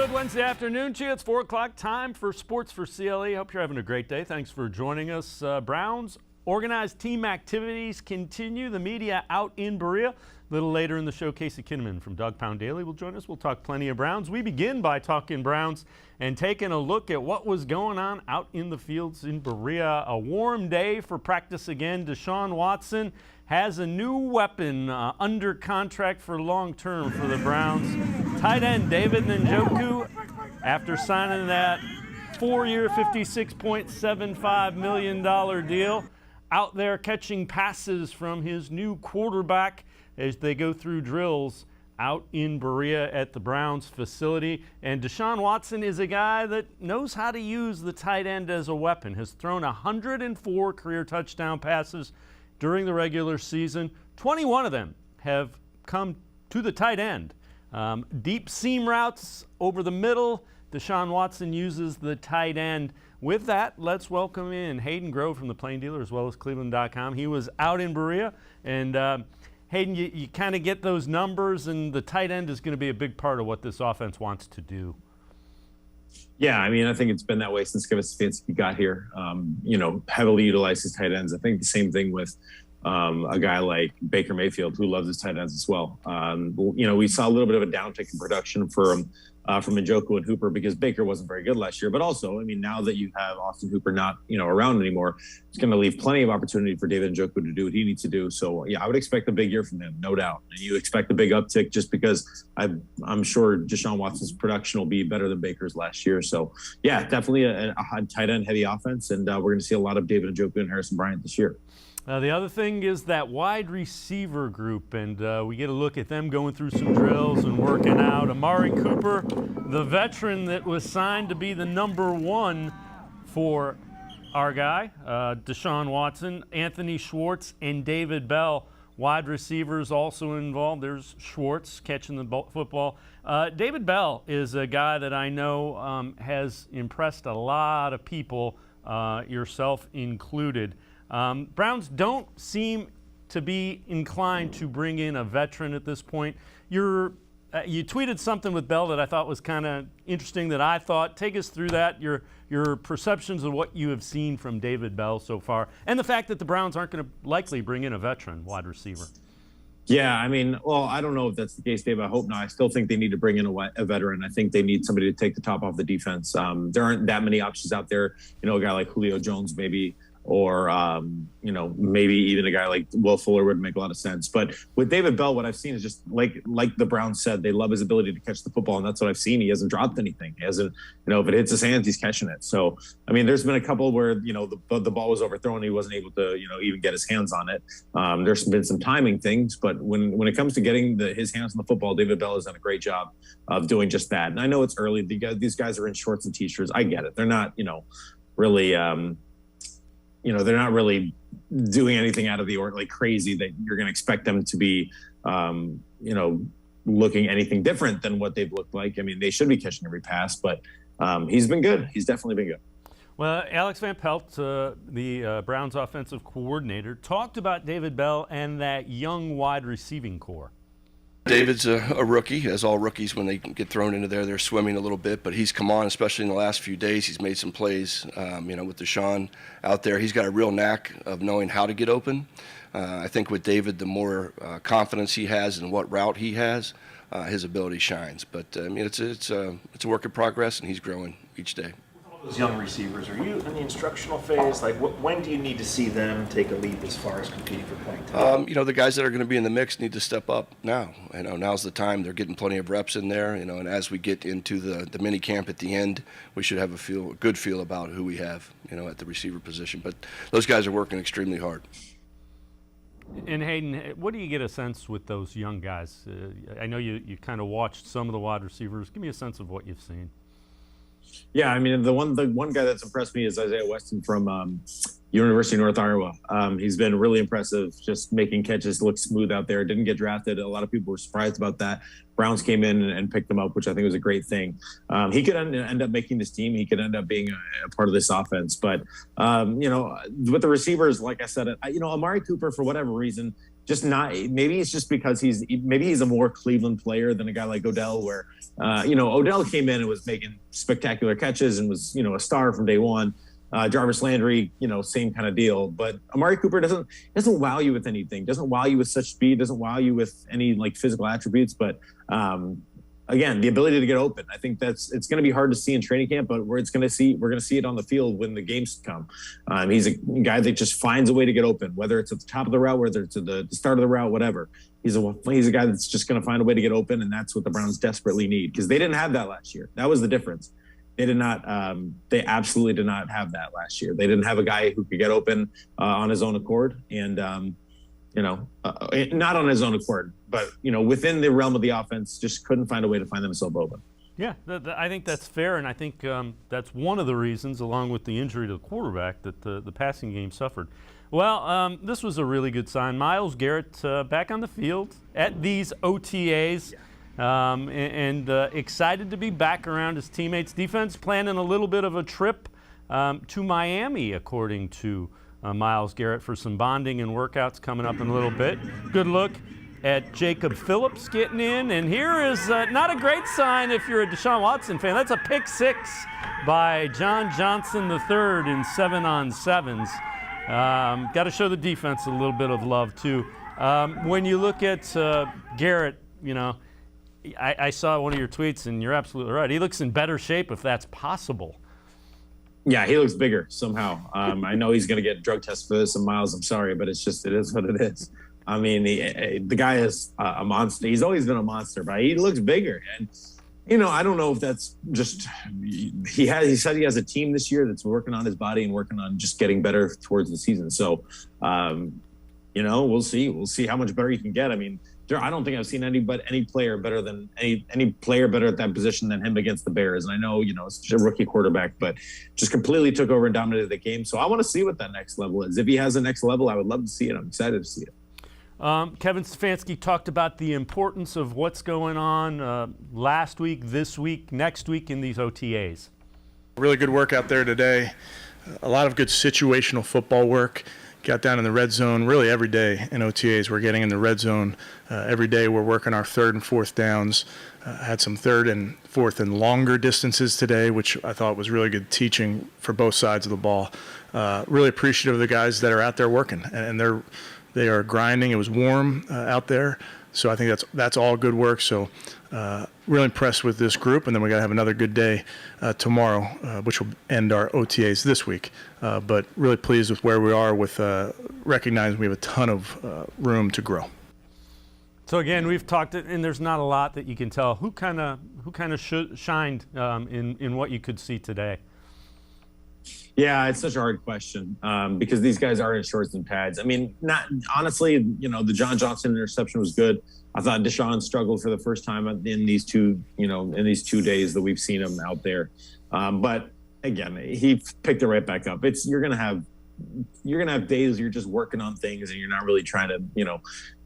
Good Wednesday afternoon to you. It's 4 o'clock, time for Sports4CLE. Hope you're having a great day. Thanks for joining us. Browns organized team activities continue. The media out in Berea. A little later in the show, Casey Kinnamon from Dog Pound Daily will join us. We'll talk plenty of Browns. We begin by talking Browns and taking a look at what was going on out in the fields in Berea. A warm day for practice again. Deshaun Watson has a new weapon under contract for long term for the Browns. Tight end David Njoku, after signing that 4-year, $56.75 million deal, out there catching passes from his new quarterback as they go through drills out in Berea at the Browns facility. And Deshaun Watson is a guy that knows how to use the tight end as a weapon, has thrown 104 career touchdown passes during the regular season. 21 of them have come to the tight end. Deep seam routes over the middle. Deshaun Watson uses the tight end. With that, let's welcome in Hayden Grove from the Plain Dealer as well as cleveland.com. He was out in Berea. And Hayden, you kind of get those numbers, and the tight end is going to be a big part of what this offense wants to do. Yeah, I mean, I think it's been that way since Kevin Stefanski got here. Heavily utilized his tight ends. I think the same thing with a guy like Baker Mayfield, who loves his tight ends as well. We saw a little bit of a downtick in production from Njoku and Hooper because Baker wasn't very good last year. But also, I mean, now that you have Austin Hooper not around anymore, it's going to leave plenty of opportunity for David Njoku to do what he needs to do. So yeah, I would expect a big year from him, no doubt. And you expect a big uptick just because I'm sure Deshaun Watson's production will be better than Baker's last year. So yeah, definitely a tight end heavy offense, and we're going to see a lot of David Njoku and Harrison Bryant this year. The other thing is that wide receiver group, and we get a look at them going through some drills and working out. Amari Cooper, the veteran that was signed to be the number one for our guy, Deshaun Watson, Anthony Schwartz, and David Bell, wide receivers also involved. There's Schwartz catching the football. David Bell is a guy that I know has impressed a lot of people, yourself included. Browns don't seem to be inclined to bring in a veteran at this point. You tweeted something with Bell that I thought was kind of interesting that I thought. Take us through that, your perceptions of what you have seen from David Bell so far, and the fact that the Browns aren't going to likely bring in a veteran wide receiver. Yeah, I mean, well, I don't know if that's the case, Dave. I hope not. I still think they need to bring in a veteran. I think they need somebody to take the top off the defense. There aren't that many options out there. A guy like Julio Jones maybe, or maybe even a guy like Will Fuller would make a lot of sense. But with David Bell, what I've seen is just like the Browns said, they love his ability to catch the football, and that's what I've seen. He hasn't dropped anything. He hasn't, if it hits his hands, he's catching it. So, I mean, there's been a couple where, the ball was overthrown. He wasn't able to, even get his hands on it. There's been some timing things, but when it comes to getting his hands on the football, David Bell has done a great job of doing just that. And I know it's early. These guys are in shorts and T-shirts. I get it. They're not, really they're not really doing anything out of the ordinary crazy that you're going to expect them to be, looking anything different than what they've looked like. I mean, they should be catching every pass, but he's been good. He's definitely been good. Well, Alex Van Pelt, the Browns offensive coordinator, talked about David Bell and that young wide receiving core. David's a rookie, as all rookies, when they get thrown into there, they're swimming a little bit, but he's come on, especially in the last few days. He's made some plays, with Deshaun out there. He's got a real knack of knowing how to get open. I think with David, the more confidence he has in what route he has, his ability shines. But, it's a work in progress, and he's growing each day. Those young receivers, are you in the instructional phase? Like, when do you need to see them take a leap as far as competing for playing time? The guys that are going to be in the mix need to step up now. Now's the time. They're getting plenty of reps in there. And as we get into the mini camp at the end, we should have a good feel about who we have, at the receiver position. But those guys are working extremely hard. And Hayden, what do you get a sense with those young guys? I know you kind of watched some of the wide receivers. Give me a sense of what you've seen. Yeah, I mean, the one guy that's impressed me is Isaiah Weston from University of North Iowa. He's been really impressive, just making catches look smooth out there. Didn't get drafted. A lot of people were surprised about that. Browns came in and picked him up, which I think was a great thing. He could end up making this team. He could end up being a part of this offense. But, with the receivers, like I said, Amari Cooper, for whatever reason, just not. Maybe it's just because he's a more Cleveland player than a guy like Odell, where Odell came in and was making spectacular catches and was a star from day one. Jarvis Landry, same kind of deal. But Amari Cooper doesn't wow you with anything. Doesn't wow you with such speed. Doesn't wow you with any like physical attributes. But again, the ability to get open. I think it's going to be hard to see in training camp, but we're going to see it on the field when the games come. He's a guy that just finds a way to get open, whether it's at the top of the route, whether it's at the start of the route, whatever. He's a guy that's just going to find a way to get open, and that's what the Browns desperately need, because they didn't have that last year. That was the difference. They did not. They absolutely did not have that last year. They didn't have a guy who could get open on his own accord, and not on his own accord, but within the realm of the offense, just couldn't find a way to find themselves open. Yeah, I think that's fair, and I think that's one of the reasons, along with the injury to the quarterback, that the passing game suffered. Well, this was a really good sign. Myles Garrett back on the field at these OTAs. And excited to be back around his teammates. Defense planning a little bit of a trip to Miami, according to Myles Garrett, for some bonding and workouts coming up in a little bit. Good look at Jacob Phillips getting in. And here is not a great sign if you're a Deshaun Watson fan. That's a pick six by John Johnson III in 7-on-7s. Got to show the defense a little bit of love, too. When you look at Garrett, I saw one of your tweets, and you're absolutely right. He looks in better shape if that's possible. Yeah, he looks bigger somehow. I know he's going to get drug tested for this, and Myles, I'm sorry, but it is what it is. I mean, the guy is a monster. He's always been a monster, but he looks bigger. And, I don't know if that's just he said he has a team this year that's working on his body and working on just getting better towards the season. So, we'll see. We'll see how much better he can get. I mean, I don't think I've seen any player better at that position than him against the Bears. And I know, it's just a rookie quarterback, but just completely took over and dominated the game. So I want to see what that next level is. If he has a next level, I would love to see it. I'm excited to see it. Kevin Stefanski talked about the importance of what's going on last week, this week, next week in these OTAs. Really good work out there today. A lot of good situational football work. Got down in the red zone really every day in OTAs. We're getting in the red zone every day. We're working our third and fourth downs. Had some third and fourth and longer distances today, which I thought was really good teaching for both sides of the ball. Really appreciative of the guys that are out there working, and they are grinding. It was warm out there, so I think that's all good work. So really impressed with this group, and then we got to have another good day tomorrow, which will end our OTAs this week. But really pleased with where we are with recognizing we have a ton of room to grow. So again, we've talked, and there's not a lot that you can tell. Who kind of shined in what you could see today? Yeah, it's such a hard question because these guys are in shorts and pads. I mean, not honestly, the John Johnson interception was good. I thought Deshaun struggled for the first time in these 2 days that we've seen him out there. But again, he picked it right back up. You're gonna have days you're just working on things and you're not really trying to,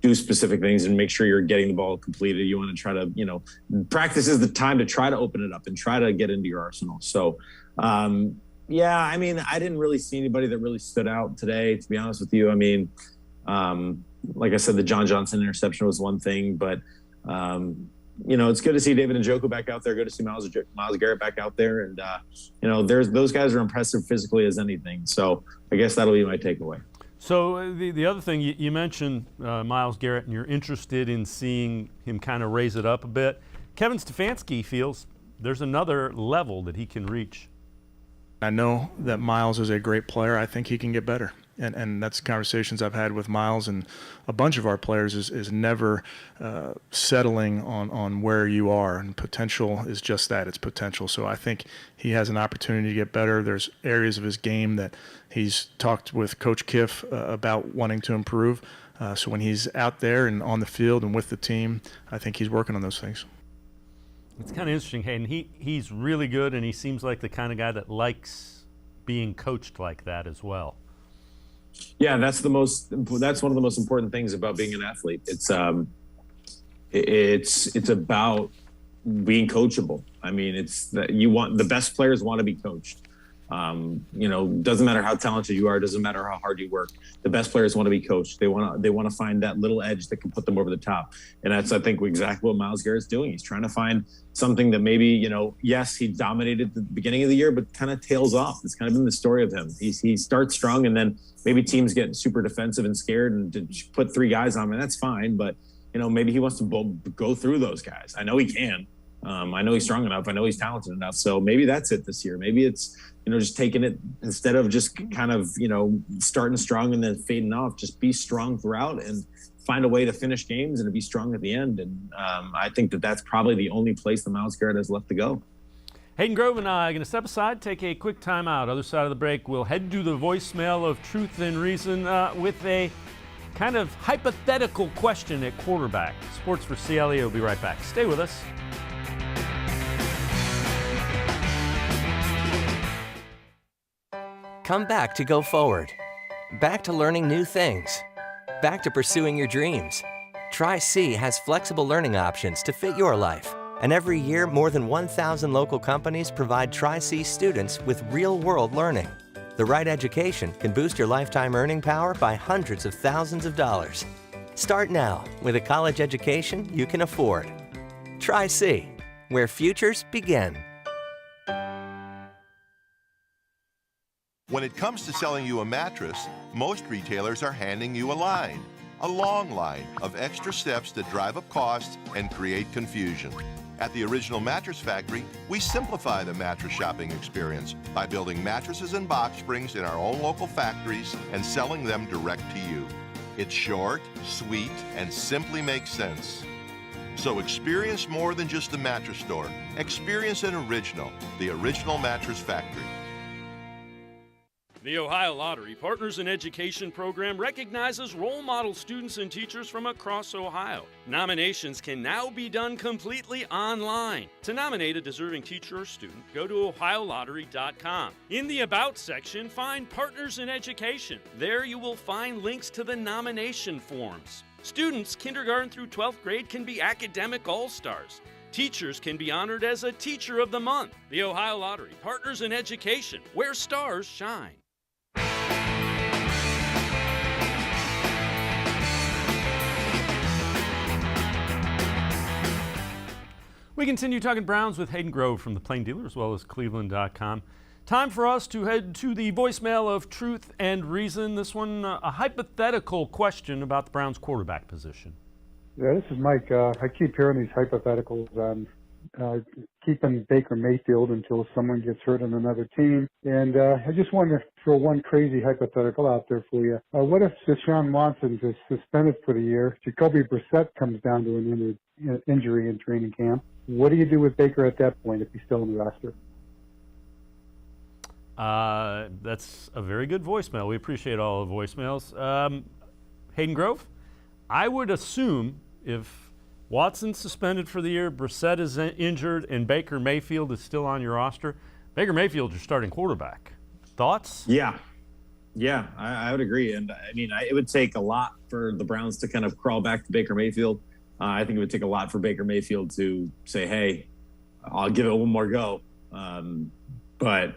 do specific things and make sure you're getting the ball completed. You want to try to, practice is the time to try to open it up and try to get into your arsenal. So, yeah, I mean, I didn't really see anybody that really stood out today, to be honest with you. I mean, like I said, the John Johnson interception was one thing, but, it's good to see David Njoku back out there. Good to see Myles Garrett back out there. And, those guys are impressive physically as anything. So I guess that'll be my takeaway. So the other thing, you mentioned Myles Garrett, and you're interested in seeing him kind of raise it up a bit. Kevin Stefanski feels there's another level that he can reach. I know that Myles is a great player. I think he can get better. And that's conversations I've had with Myles and a bunch of our players is never settling on where you are. And potential is just that. It's potential. So I think he has an opportunity to get better. There's areas of his game that he's talked with Coach Kiff about wanting to improve. So when he's out there and on the field and with the team, I think he's working on those things. It's kind of interesting, Hayden. He's really good, and he seems like the kind of guy that likes being coached like that as well. Yeah, that's one of the most important things about being an athlete. It's about being coachable. I mean, it's that the best players want to be coached. Doesn't matter how talented you are, doesn't matter how hard you work. The best players want to be coached. They want to find that little edge that can put them over the top. And that's, I think, exactly what Myles Garrett's doing. He's trying to find something that maybe, yes, he dominated at the beginning of the year, but kind of tails off. It's kind of been the story of him. He starts strong, and then maybe teams get super defensive and scared and to put 3 guys on him, and that's fine. But, maybe he wants to go through those guys. I know he can. I know he's strong enough. I know he's talented enough. So maybe that's it this year. Maybe it's, just taking it instead of just kind of, starting strong and then fading off, just be strong throughout and find a way to finish games and to be strong at the end. And I think that's probably the only place that Myles Garrett has left to go. Hayden Grove and I are going to step aside, take a quick timeout. Other side of the break, we'll head to the voicemail of Truth and Reason with a kind of hypothetical question at quarterback. Sports4CLE will be right back. Stay with us. Come back to go forward. Back to learning new things. Back to pursuing your dreams. Tri-C has flexible learning options to fit your life. And every year, more than 1,000 local companies provide Tri-C students with real-world learning. The right education can boost your lifetime earning power by hundreds of thousands of dollars. Start now with a college education you can afford. Tri-C, where futures begin. When it comes to selling you a mattress, most retailers are handing you a long line of extra steps that drive up costs and create confusion. At the Original Mattress Factory, we simplify the mattress shopping experience by building mattresses and box springs in our own local factories and selling them direct to you. It's short, sweet, and simply makes sense. So experience more than just a mattress store. Experience an original, the Original Mattress Factory. The Ohio Lottery Partners in Education program recognizes role model students and teachers from across Ohio. Nominations can now be done completely online. To nominate a deserving teacher or student, go to ohiolottery.com. In the About section, find Partners in Education. There you will find links to the nomination forms. Students kindergarten through 12th grade can be academic all-stars. Teachers can be honored as a Teacher of the Month. The Ohio Lottery Partners in Education, where stars shine. We continue talking Browns with Hayden Grove from the Plain Dealer as well as cleveland.com. Time for us to head to the voicemail of Truth and Reason. This one, a hypothetical question about the Browns quarterback position. Yeah, this is Mike. I keep hearing these hypotheticals on keeping Baker Mayfield until someone gets hurt on another team. And I just wanted to throw one crazy hypothetical out there for you. What if Deshaun Watson is suspended for the year? Jacoby Brissett comes down to an injury in training camp. What do you do with Baker at that point if he's still in the roster? That's a very good voicemail. We appreciate all the voicemails. Hayden Grove, I would assume if Watson's suspended for the year, Brissett is injured, and Baker Mayfield is still on your roster, Baker Mayfield's your starting quarterback. Thoughts? Yeah, I would agree. And I mean, it would take a lot for the Browns to kind of crawl back to Baker Mayfield. I think it would take a lot for Baker Mayfield to say, hey, I'll give it one more go. But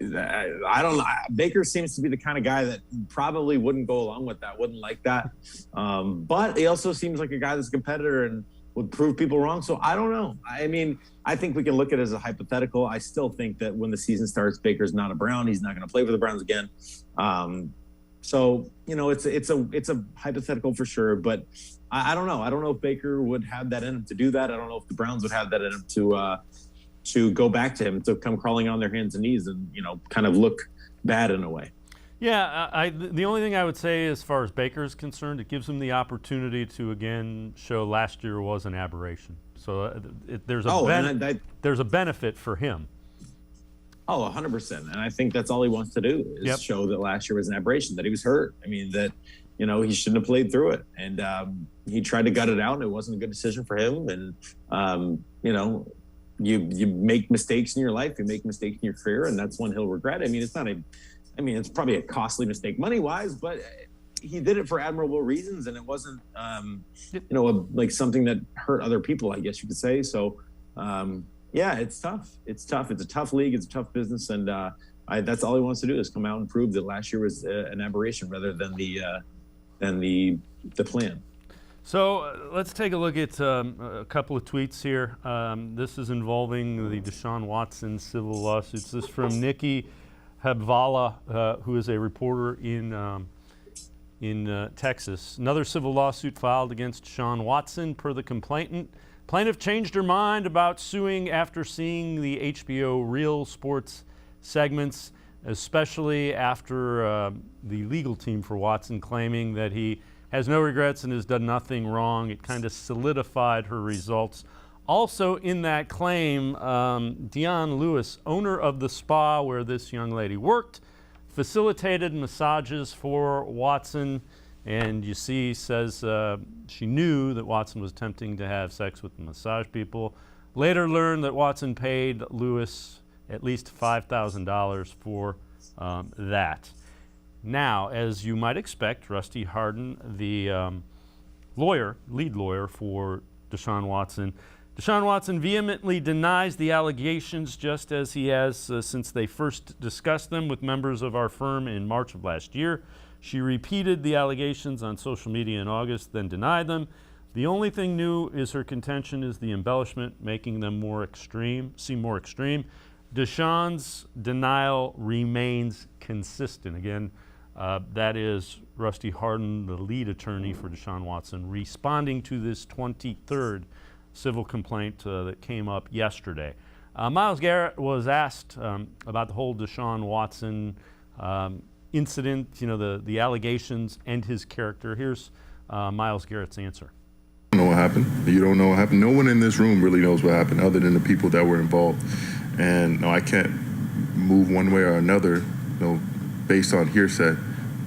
I don't know. Baker seems to be the kind of guy that probably wouldn't go along with that, wouldn't like that. But he also seems like a guy that's a competitor and would prove people wrong. So I don't know. I mean, I think we can look at it as a hypothetical. I still think that when the season starts, Baker's not a Brown. He's not going to play for the Browns again. So, it's a hypothetical for sure, but I don't know. I don't know if Baker would have that in him to do that. I don't know if the Browns would have that in him to go back to him, to come crawling on their hands and knees and, kind of look bad in a way. Yeah, the only thing I would say as far as Baker is concerned, it gives him the opportunity to, again, show last year was an aberration. So there's a benefit for him. Oh, 100%. And I think that's all he wants to do is show that last year was an aberration, that he was hurt. I mean, that, he shouldn't have played through it. And he tried to gut it out, and it wasn't a good decision for him. And, you make mistakes in your life, you make mistakes in your career, and that's one he'll regret. I mean, it's probably a costly mistake money-wise, but he did it for admirable reasons, and it wasn't, like something that hurt other people, I guess you could say. So, yeah, it's tough. It's tough. It's a tough league. It's a tough business, and that's all he wants to do is come out and prove that last year was an aberration rather than the plan. So let's take a look at a couple of tweets here. This is involving the Deshaun Watson civil lawsuits. This is from Nikki Habvala, who is a reporter in Texas. Another civil lawsuit filed against Deshaun Watson per the complainant. Plaintiff changed her mind about suing after seeing the HBO Real Sports segments, especially after the legal team for Watson claiming that he has no regrets and has done nothing wrong. It kind of solidified her results. Also in that claim, Dion Lewis, owner of the spa where this young lady worked, facilitated massages for Watson, and you see, says she knew that Watson was attempting to have sex with the massage people. Later learned that Watson paid Lewis at least $5,000 for that. Now, as you might expect, Rusty Hardin, the lead lawyer for Deshaun Watson, vehemently denies the allegations, just as he has since they first discussed them with members of our firm in March of last year. She repeated the allegations on social media in August, then denied them. The only thing new is her contention is the embellishment, making them seem more extreme. Deshaun's denial remains consistent. Again, that is Rusty Hardin, the lead attorney for Deshaun Watson, responding to this 23rd civil complaint that came up yesterday. Myles Garrett was asked about the whole Deshaun Watson incident, the allegations and his character. Here's Myles Garrett's answer. I don't know what happened. You don't know what happened. No one in this room really knows what happened other than the people that were involved. And no, I can't move one way or another, based on hearsay.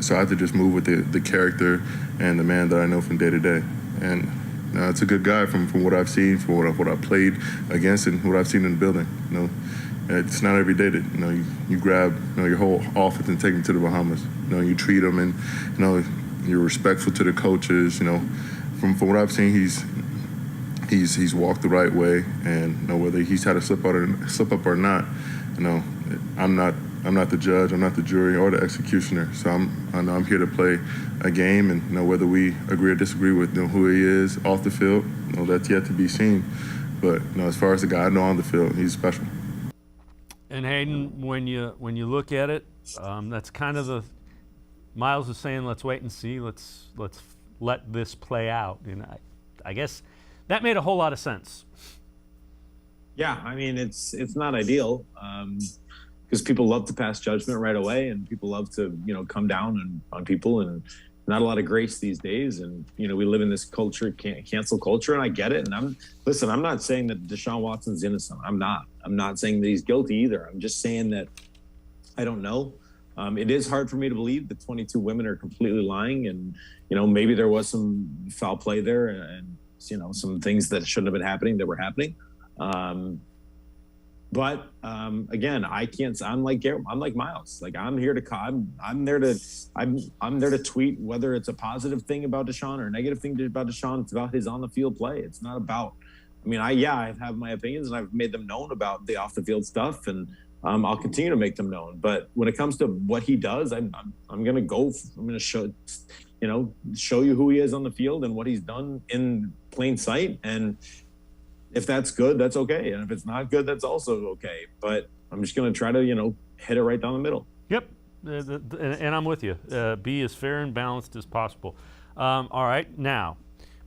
So I have to just move with the character and the man that I know from day to day. And it's a good guy from what I've seen, from what I've played against, and what I've seen in the building. It's not every day that you grab your whole offense and take them to the Bahamas. You treat them, and you're respectful to the coaches. From what I've seen, he's walked the right way, and whether he's had a slip up or not, I'm not the judge, I'm not the jury or the executioner. So I'm here to play a game, and whether we agree or disagree with who he is off the field, that's yet to be seen. But as far as the guy I know on the field, he's special. And Hayden, when you look at it, that's kind of Myles is saying, let's wait and see, let's let this play out. And I guess that made a whole lot of sense. Yeah, I mean, it's not ideal because people love to pass judgment right away, and people love to come down on people, and not a lot of grace these days. And we live in this cancel culture, and I get it. And I'm not saying that Deshaun Watson's innocent. I'm not saying that he's guilty either. I'm just saying that I don't know. It is hard for me to believe that 22 women are completely lying, and maybe there was some foul play there, and some things that shouldn't have been happening that were happening. But again, I can't. I'm like Garrett. I'm like Myles. Like I'm here to. I'm there to tweet whether it's a positive thing about Deshaun or a negative thing about Deshaun. It's about his on the field play. It's not about. I mean, I have my opinions, and I've made them known about the off the field stuff, and I'll continue to make them known. But when it comes to what he does, I'm going to go. I'm going to show you who he is on the field and what he's done in plain sight. And if that's good, that's okay. And if it's not good, that's also okay. But I'm just going to try to, hit it right down the middle. Yep. And I'm with you. Be as fair and balanced as possible. All right. Now,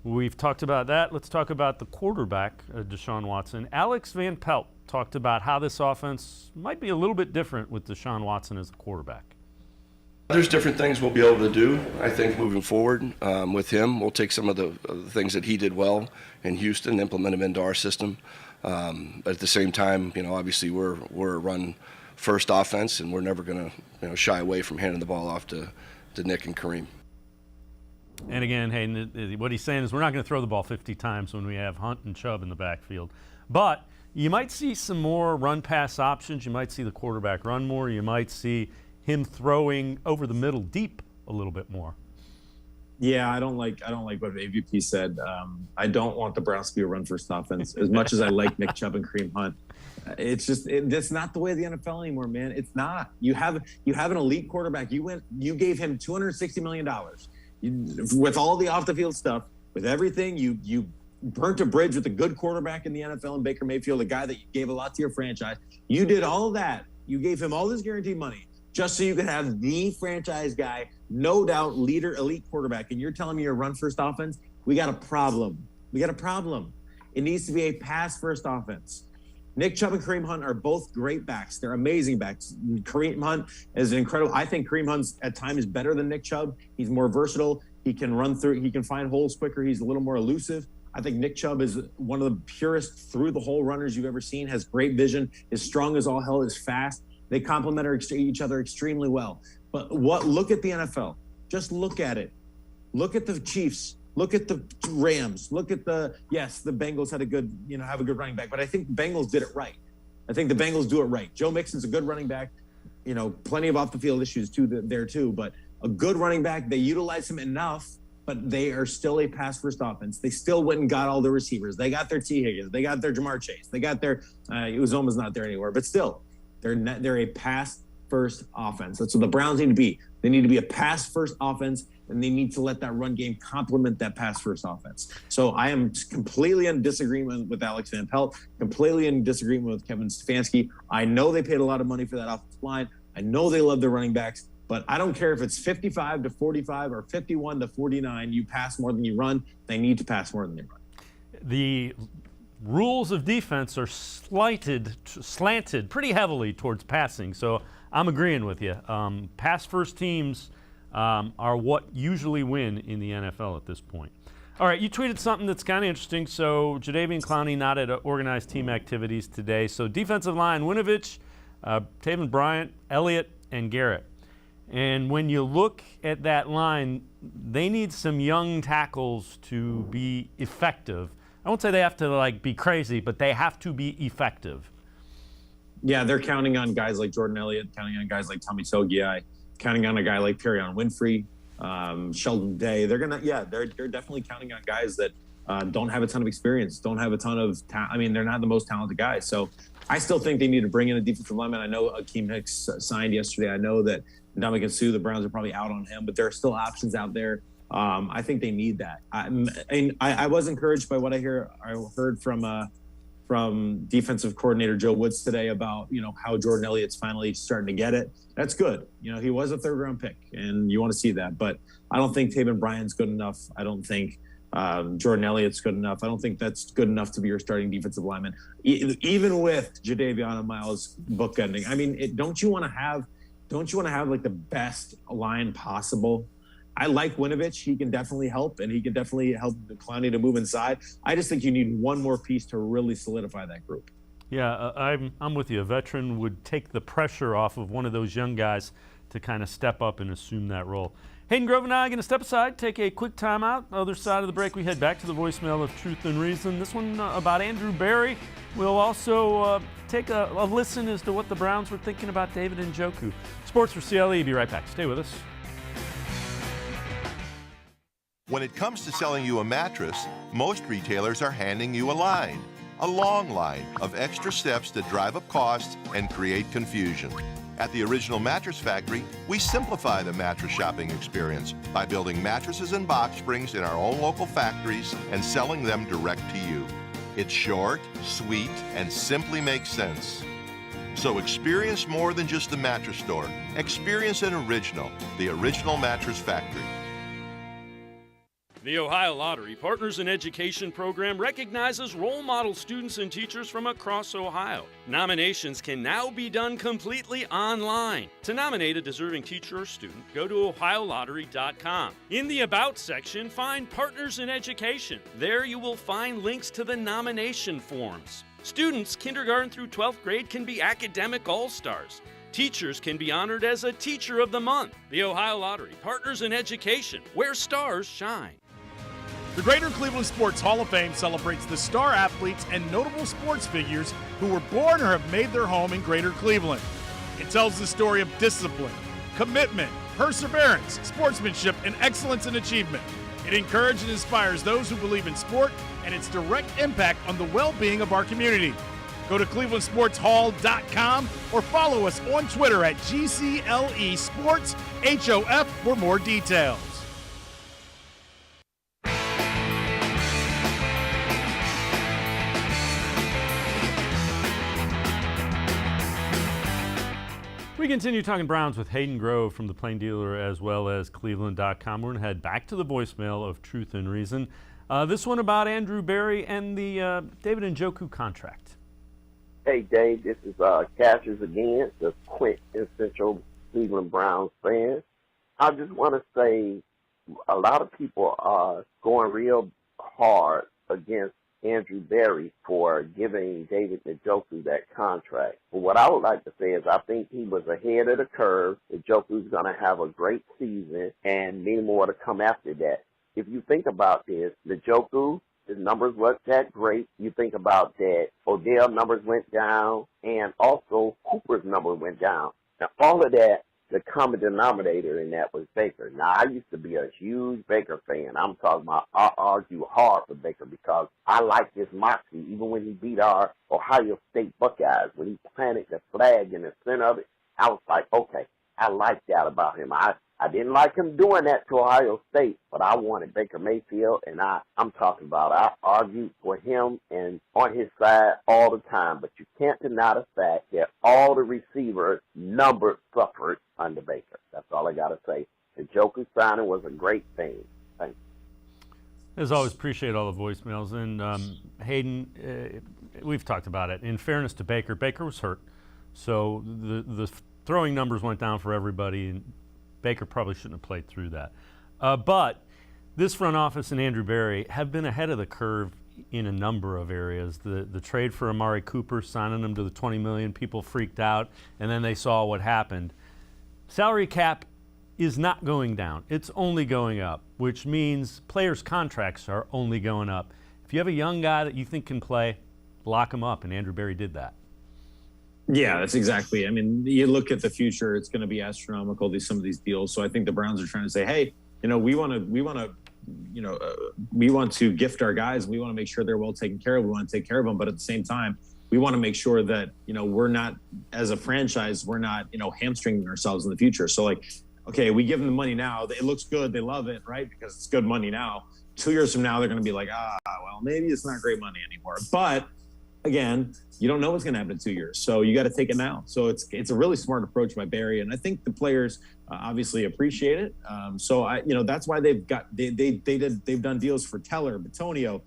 we've talked about that. Let's talk about the quarterback, Deshaun Watson. Alex Van Pelt talked about how this offense might be a little bit different with Deshaun Watson as the quarterback. There's different things we'll be able to do, I think, moving forward with him. We'll take some of the things that he did well in Houston, implement them into our system. But at the same time, obviously we're a run-first offense, and we're never going to shy away from handing the ball off to Nick and Kareem. And again, Hayden, what he's saying is we're not going to throw the ball 50 times when we have Hunt and Chubb in the backfield. But you might see some more run-pass options. You might see the quarterback run more. You might see him throwing over the middle deep a little bit more. Yeah, I don't like what AVP said. I don't want the Browns to be a run-first offense. As much as I like Nick Chubb and Kareem Hunt, it's not the way of the NFL anymore, man. It's not. You have an elite quarterback. You gave him $260 million with all the off-the-field stuff, with everything. You burnt a bridge with a good quarterback in the NFL and Baker Mayfield, a guy that you gave a lot to your franchise. You did all of that. You gave him all this guaranteed money just so you could have the franchise guy, no doubt leader, elite quarterback. And you're telling me you're a run-first offense? We got a problem. It needs to be a pass-first offense. Nick Chubb and Kareem Hunt are both great backs. They're amazing backs. Kareem Hunt is incredible. I think Kareem Hunt at times is better than Nick Chubb. He's more versatile. He can run through. He can find holes quicker. He's a little more elusive. I think Nick Chubb is one of the purest through-the-hole runners you've ever seen, has great vision, is strong as all hell, is fast. They complement each other extremely well. But look at the NFL. Just look at it. Look at the Chiefs. Look at the Rams. Look at the Bengals have a good running back, but I think the Bengals did it right. I think the Bengals do it right. Joe Mixon's a good running back. Plenty of off-the-field issues there too, but a good running back. They utilize him enough, but they are still a pass-first offense. They still went and got all the receivers. They got their T. Higgins. They got their Jamar Chase. They got their Uzoma's not there anymore, but still, they're a pass-first offense. That's what the Browns need to be. They need to be a pass-first offense, and they need to let that run game complement that pass-first offense. So I am completely in disagreement with Alex Van Pelt, completely in disagreement with Kevin Stefanski. I know they paid a lot of money for that offensive line. I know they love their running backs, but I don't care if it's 55-45 or 51-49. You pass more than you run. They need to pass more than they run. The rules of defense are slanted pretty heavily towards passing, so I'm agreeing with you. Pass-first teams are what usually win in the NFL at this point. All right, you tweeted something that's kind of interesting. So Jadeveon Clowney not at organized team activities today. So defensive line, Winovich, Taven Bryant, Elliott, and Garrett. And when you look at that line, they need some young tackles to be effective. I won't say they have to be crazy, but they have to be effective. Yeah, they're counting on guys like Jordan Elliott, counting on guys like Tommy Togiai, counting on a guy like Perrion Winfrey, Sheldon Day. They're definitely counting on guys that don't have a ton of experience, don't have a ton of they're not the most talented guys. So I still think they need to bring in a defensive lineman. I know Akeem Hicks signed yesterday. I know that Ndamukong Suh, the Browns are probably out on him, but there are still options out there. I think they need that. I was encouraged by what I heard from defensive coordinator Joe Woods today about, how Jordan Elliott's finally starting to get it. That's good. He was a third-round pick, and you want to see that. But I don't think Taven Bryan's good enough. I don't think Jordan Elliott's good enough. I don't think that's good enough to be your starting defensive lineman, even with Jadeveon and Myles bookending. Don't you want to have the best line possible? I like Winovich. He can definitely help, and he can definitely help Clowney to move inside. I just think you need one more piece to really solidify that group. Yeah, I'm with you. A veteran would take the pressure off of one of those young guys to kind of step up and assume that role. Hayden Grove and I are going to step aside, take a quick timeout. Other side of the break, we head back to the voicemail of Truth and Reason. This one about Andrew Berry. We'll also take a listen as to what the Browns were thinking about David Njoku. Sports4CLE, be right back. Stay with us. When it comes to selling you a mattress, most retailers are handing you a long line of extra steps that drive up costs and create confusion. At the Original Mattress Factory, we simplify the mattress shopping experience by building mattresses and box springs in our own local factories and selling them direct to you. It's short, sweet, and simply makes sense. So experience more than just the mattress store. Experience an original, the Original Mattress Factory. The Ohio Lottery Partners in Education program recognizes role model students and teachers from across Ohio. Nominations can now be done completely online. To nominate a deserving teacher or student, go to ohiolottery.com. In the About section, find Partners in Education. There you will find links to the nomination forms. Students, kindergarten through 12th grade, can be academic all-stars. Teachers can be honored as a Teacher of the Month. The Ohio Lottery Partners in Education, where stars shine. The Greater Cleveland Sports Hall of Fame celebrates the star athletes and notable sports figures who were born or have made their home in Greater Cleveland. It tells the story of discipline, commitment, perseverance, sportsmanship, and excellence in achievement. It encourages and inspires those who believe in sport and its direct impact on the well-being of our community. Go to clevelandsportshall.com or follow us on Twitter at GCLE Sports HOF for more details. We continue talking Browns with Hayden Grove from the Plain Dealer as well as cleveland.com. We're going to head back to the voicemail of Truth and Reason. This one about Andrew Berry and the David Njoku contract. Hey, Dave, this is Cassius again, the quintessential Cleveland Browns fan. I just want to say a lot of people are going real hard against Andrew Berry for giving David Njoku that contract. But what I would like to say is I think he was ahead of the curve. Njoku's going to have a great season and many more to come after that. If you think about this, Njoku, his numbers weren't that great. You think about that Odell numbers went down and also Cooper's number went down. Now, all of that, the common denominator in that was Baker. Now, I used to be a huge Baker fan. I'm talking about I argue hard for Baker because I like his moxie. Even when he beat our Ohio State Buckeyes, when he planted the flag in the center of it, I was like, okay, I like that about him. I didn't like him doing that to Ohio State, but I wanted Baker Mayfield, and I'm talking about I argued for him and on his side all the time. But you can't deny the fact that all the receivers' numbers suffered under Baker. That's all I got to say. The Njoku signing was a great thing. Thanks. As always, appreciate all the voicemails. And Hayden, we've talked about it. In fairness to Baker, Baker was hurt, so the throwing numbers went down for everybody, and Baker probably shouldn't have played through that. But this front office and Andrew Berry have been ahead of the curve in a number of areas. The trade for Amari Cooper, signing him to the $20 million, people freaked out, and then they saw what happened. Salary cap is not going down. It's only going up, which means players' contracts are only going up. If you have a young guy that you think can play, lock him up, and Andrew Berry did that. Yeah, that's exactly. I mean, you look at the future; it's going to be astronomical. Some of these deals. So I think the Browns are trying to say, "Hey, we want to gift our guys. We want to make sure they're well taken care of. We want to take care of them, but at the same time, we want to make sure that we're not, as a franchise, we're not hamstringing ourselves in the future. So like, okay, we give them the money now. It looks good. They love it, right? Because it's good money now. 2 years from now, they're going to be like, well, maybe it's not great money anymore. But again, you don't know what's going to happen in 2 years, so you got to take it now. So it's a really smart approach by Berry, and I think the players obviously appreciate it. So that's why they've done deals for Teller, Batonio,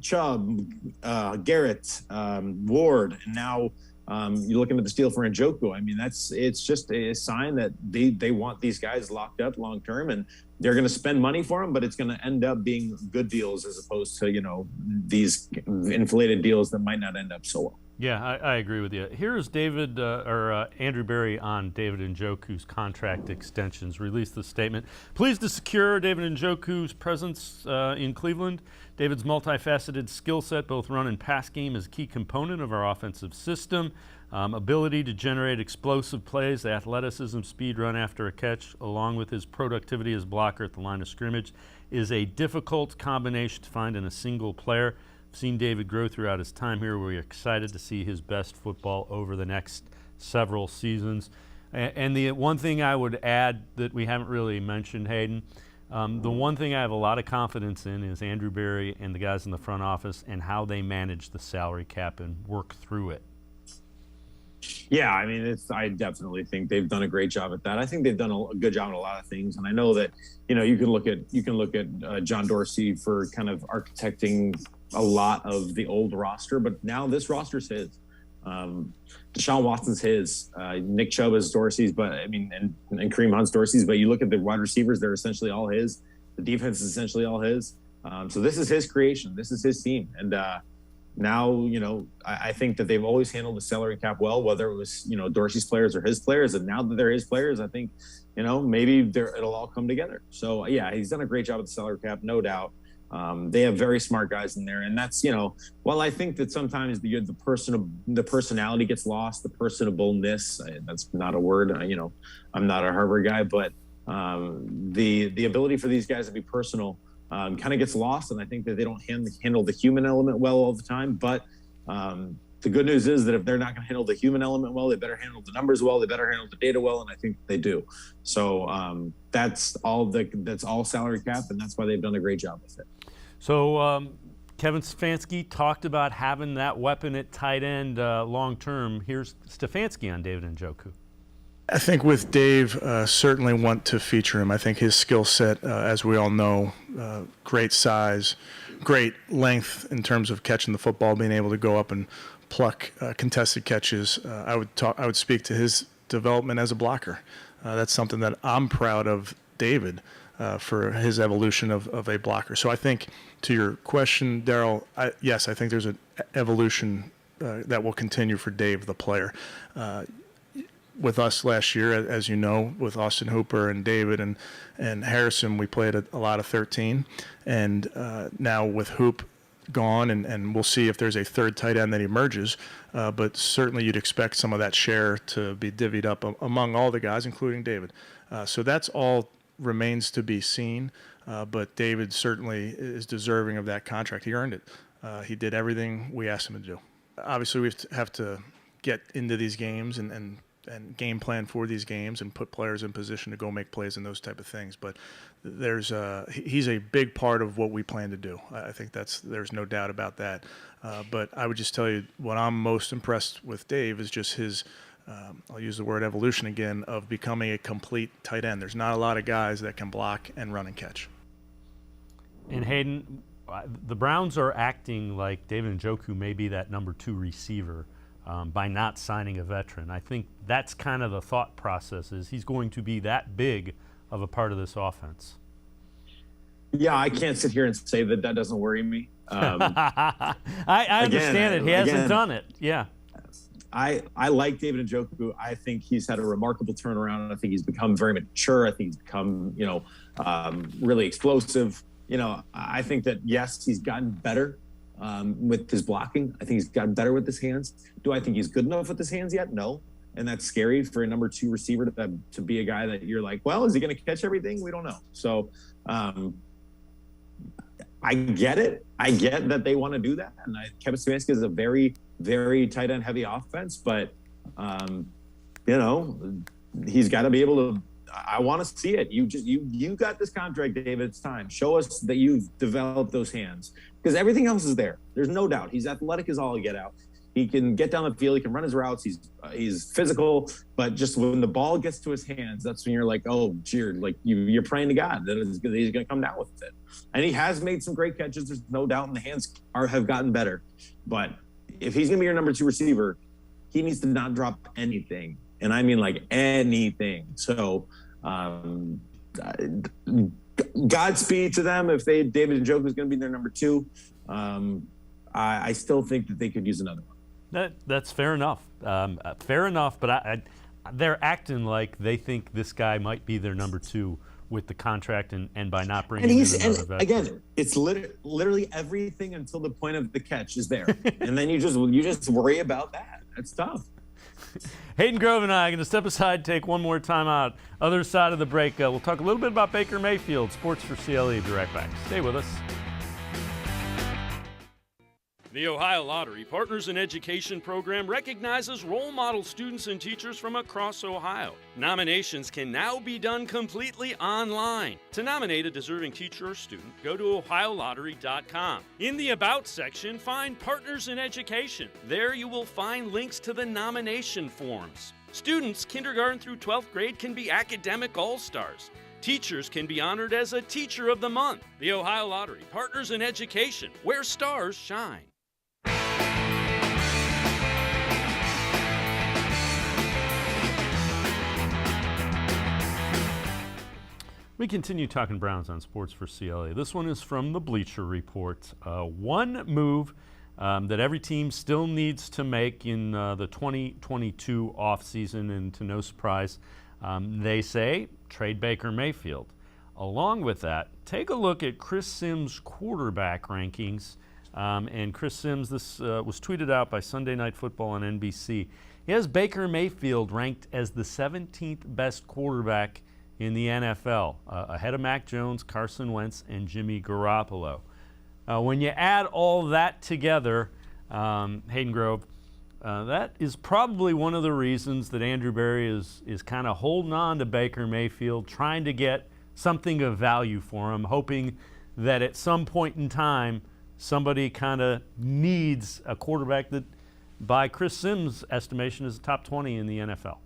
Chubb, Garrett, Ward, and now you're looking at this deal for Njoku. I mean, it's just a sign that they want these guys locked up long term, and they're going to spend money for them, but it's going to end up being good deals as opposed to these inflated deals that might not end up so well. Yeah, I agree with you. Here's Andrew Berry on David Njoku's contract extensions. Released the statement. Pleased to secure David Njoku's presence in Cleveland. David's multifaceted skill set, both run and pass game, is a key component of our offensive system. Ability to generate explosive plays, athleticism, speed, run after a catch, along with his productivity as blocker at the line of scrimmage, is a difficult combination to find in a single player. I've seen David grow throughout his time here. We're excited to see his best football over the next several seasons. And the one thing I would add that we haven't really mentioned, Hayden, the one thing I have a lot of confidence in is Andrew Berry and the guys in the front office and how they manage the salary cap and work through it. Yeah, I mean, I definitely think they've done a great job at that. I think they've done a good job at a lot of things, and I know that you can look at John Dorsey for kind of architecting a lot of the old roster, but now this roster's his. Deshaun Watson's his. Nick Chubb is Dorsey's, but I mean, and Kareem Hunt's Dorsey's. But you look at the wide receivers; they're essentially all his. The defense is essentially all his. So this is his creation. This is his team, and now, I think that they've always handled the salary cap well, whether it was, Dorsey's players or his players. And now that they're his players, I think, maybe it'll all come together. So, yeah, he's done a great job with the salary cap, no doubt. They have very smart guys in there, and that's, while I think that sometimes the personality gets lost, the personableness, that's not a word. I'm not a Harvard guy, but the ability for these guys to be personal kind of gets lost, and I think that they don't handle the human element well all the time. But the good news is that if they're not going to handle the human element well, they better handle the numbers well, they better handle the data well, and I think they do. So that's all salary cap, and that's why they've done a great job with it. So Kevin Stefanski talked about having that weapon at tight end long term. Here's Stefanski on David Njoku. I think with Dave, certainly want to feature him. I think his skill set, as we all know, great size, great length in terms of catching the football, being able to go up and pluck contested catches. I would speak to his development as a blocker. That's something that I'm proud of David for his evolution of a blocker. So I think, to your question, Daryl, yes, I think there's an evolution that will continue for Dave, the player. With us last year, as you know, with Austin Hooper and David and Harrison, we played a lot of 13. And now with Hoop gone, and we'll see if there's a third tight end that emerges. But certainly you'd expect some of that share to be divvied up among all the guys, including David. So that's all remains to be seen. But David certainly is deserving of that contract. He earned it. He did everything we asked him to do. Obviously, we have to get into these games and game plan for these games and put players in position to go make plays and those type of things. But he's a big part of what we plan to do. I think there's no doubt about that. But I would just tell you what I'm most impressed with Dave is just his, I'll use the word evolution again, of becoming a complete tight end. There's not a lot of guys that can block and run and catch. And Hayden, the Browns are acting like David Njoku may be that number 2 receiver by not signing a veteran. I think that's kind of the thought process, is he's going to be that big of a part of this offense. Yeah, I can't sit here and say that doesn't worry me. I understand it. He hasn't done it. Yeah. I like David Njoku. I think he's had a remarkable turnaround. I think he's become very mature. I think he's become, really explosive. I think that, yes, he's gotten better with his blocking. I think he's gotten better with his hands. Do I think he's good enough with his hands yet? No. And that's scary for a number 2 receiver to be a guy that you're like, well, is he going to catch everything? We don't know. So I get it. I get that they want to do that. And Kevin Stefanski is a very, very tight end heavy offense, but he's got to be able to. I want to see it. You got this contract, David. It's time. Show us that you've developed those hands, because everything else is there. There's no doubt. He's athletic as all get out. He can get down the field. He can run his routes. He's physical, but just when the ball gets to his hands, that's when you're like, oh, you're praying to God that he's going to come down with it. And he has made some great catches. There's no doubt, and the hands have gotten better. But if he's going to be your number 2 receiver, he needs to not drop anything. And I mean like anything. So Godspeed to them if David Njoku is going to be their number 2. I still think that they could use another one. That's fair enough. Fair enough, but they're acting like they think this guy might be their number 2 with the contract and by not bringing in another veteran. Again, it's literally everything until the point of the catch is there. And then you just worry about that. That's tough. Hayden Grove and I are going to step aside, take one more time out. Other side of the break, we'll talk a little bit about Baker Mayfield. Sports4CLE, be right back. Stay with us. The Ohio Lottery Partners in Education program recognizes role model students and teachers from across Ohio. Nominations can now be done completely online. To nominate a deserving teacher or student, go to ohiolottery.com. In the About section, find Partners in Education. There you will find links to the nomination forms. Students kindergarten through 12th grade can be academic all-stars. Teachers can be honored as a Teacher of the Month. The Ohio Lottery Partners in Education, where stars shine. We continue talking Browns on Sports4CLE. This one is from the Bleacher Report. One move that every team still needs to make in the 2022 offseason, and to no surprise, they say trade Baker Mayfield. Along with that, take a look at Chris Sims' quarterback rankings. And Chris Sims, this was tweeted out by Sunday Night Football on NBC. He has Baker Mayfield ranked as the 17th best quarterback in the NFL, ahead of Mac Jones, Carson Wentz, and Jimmy Garoppolo. When you add all that together, Hayden Grove, that is probably one of the reasons that Andrew Berry is kind of holding on to Baker Mayfield, trying to get something of value for him, hoping that at some point in time somebody kind of needs a quarterback that, by Chris Sims' estimation, is top 20 in the NFL.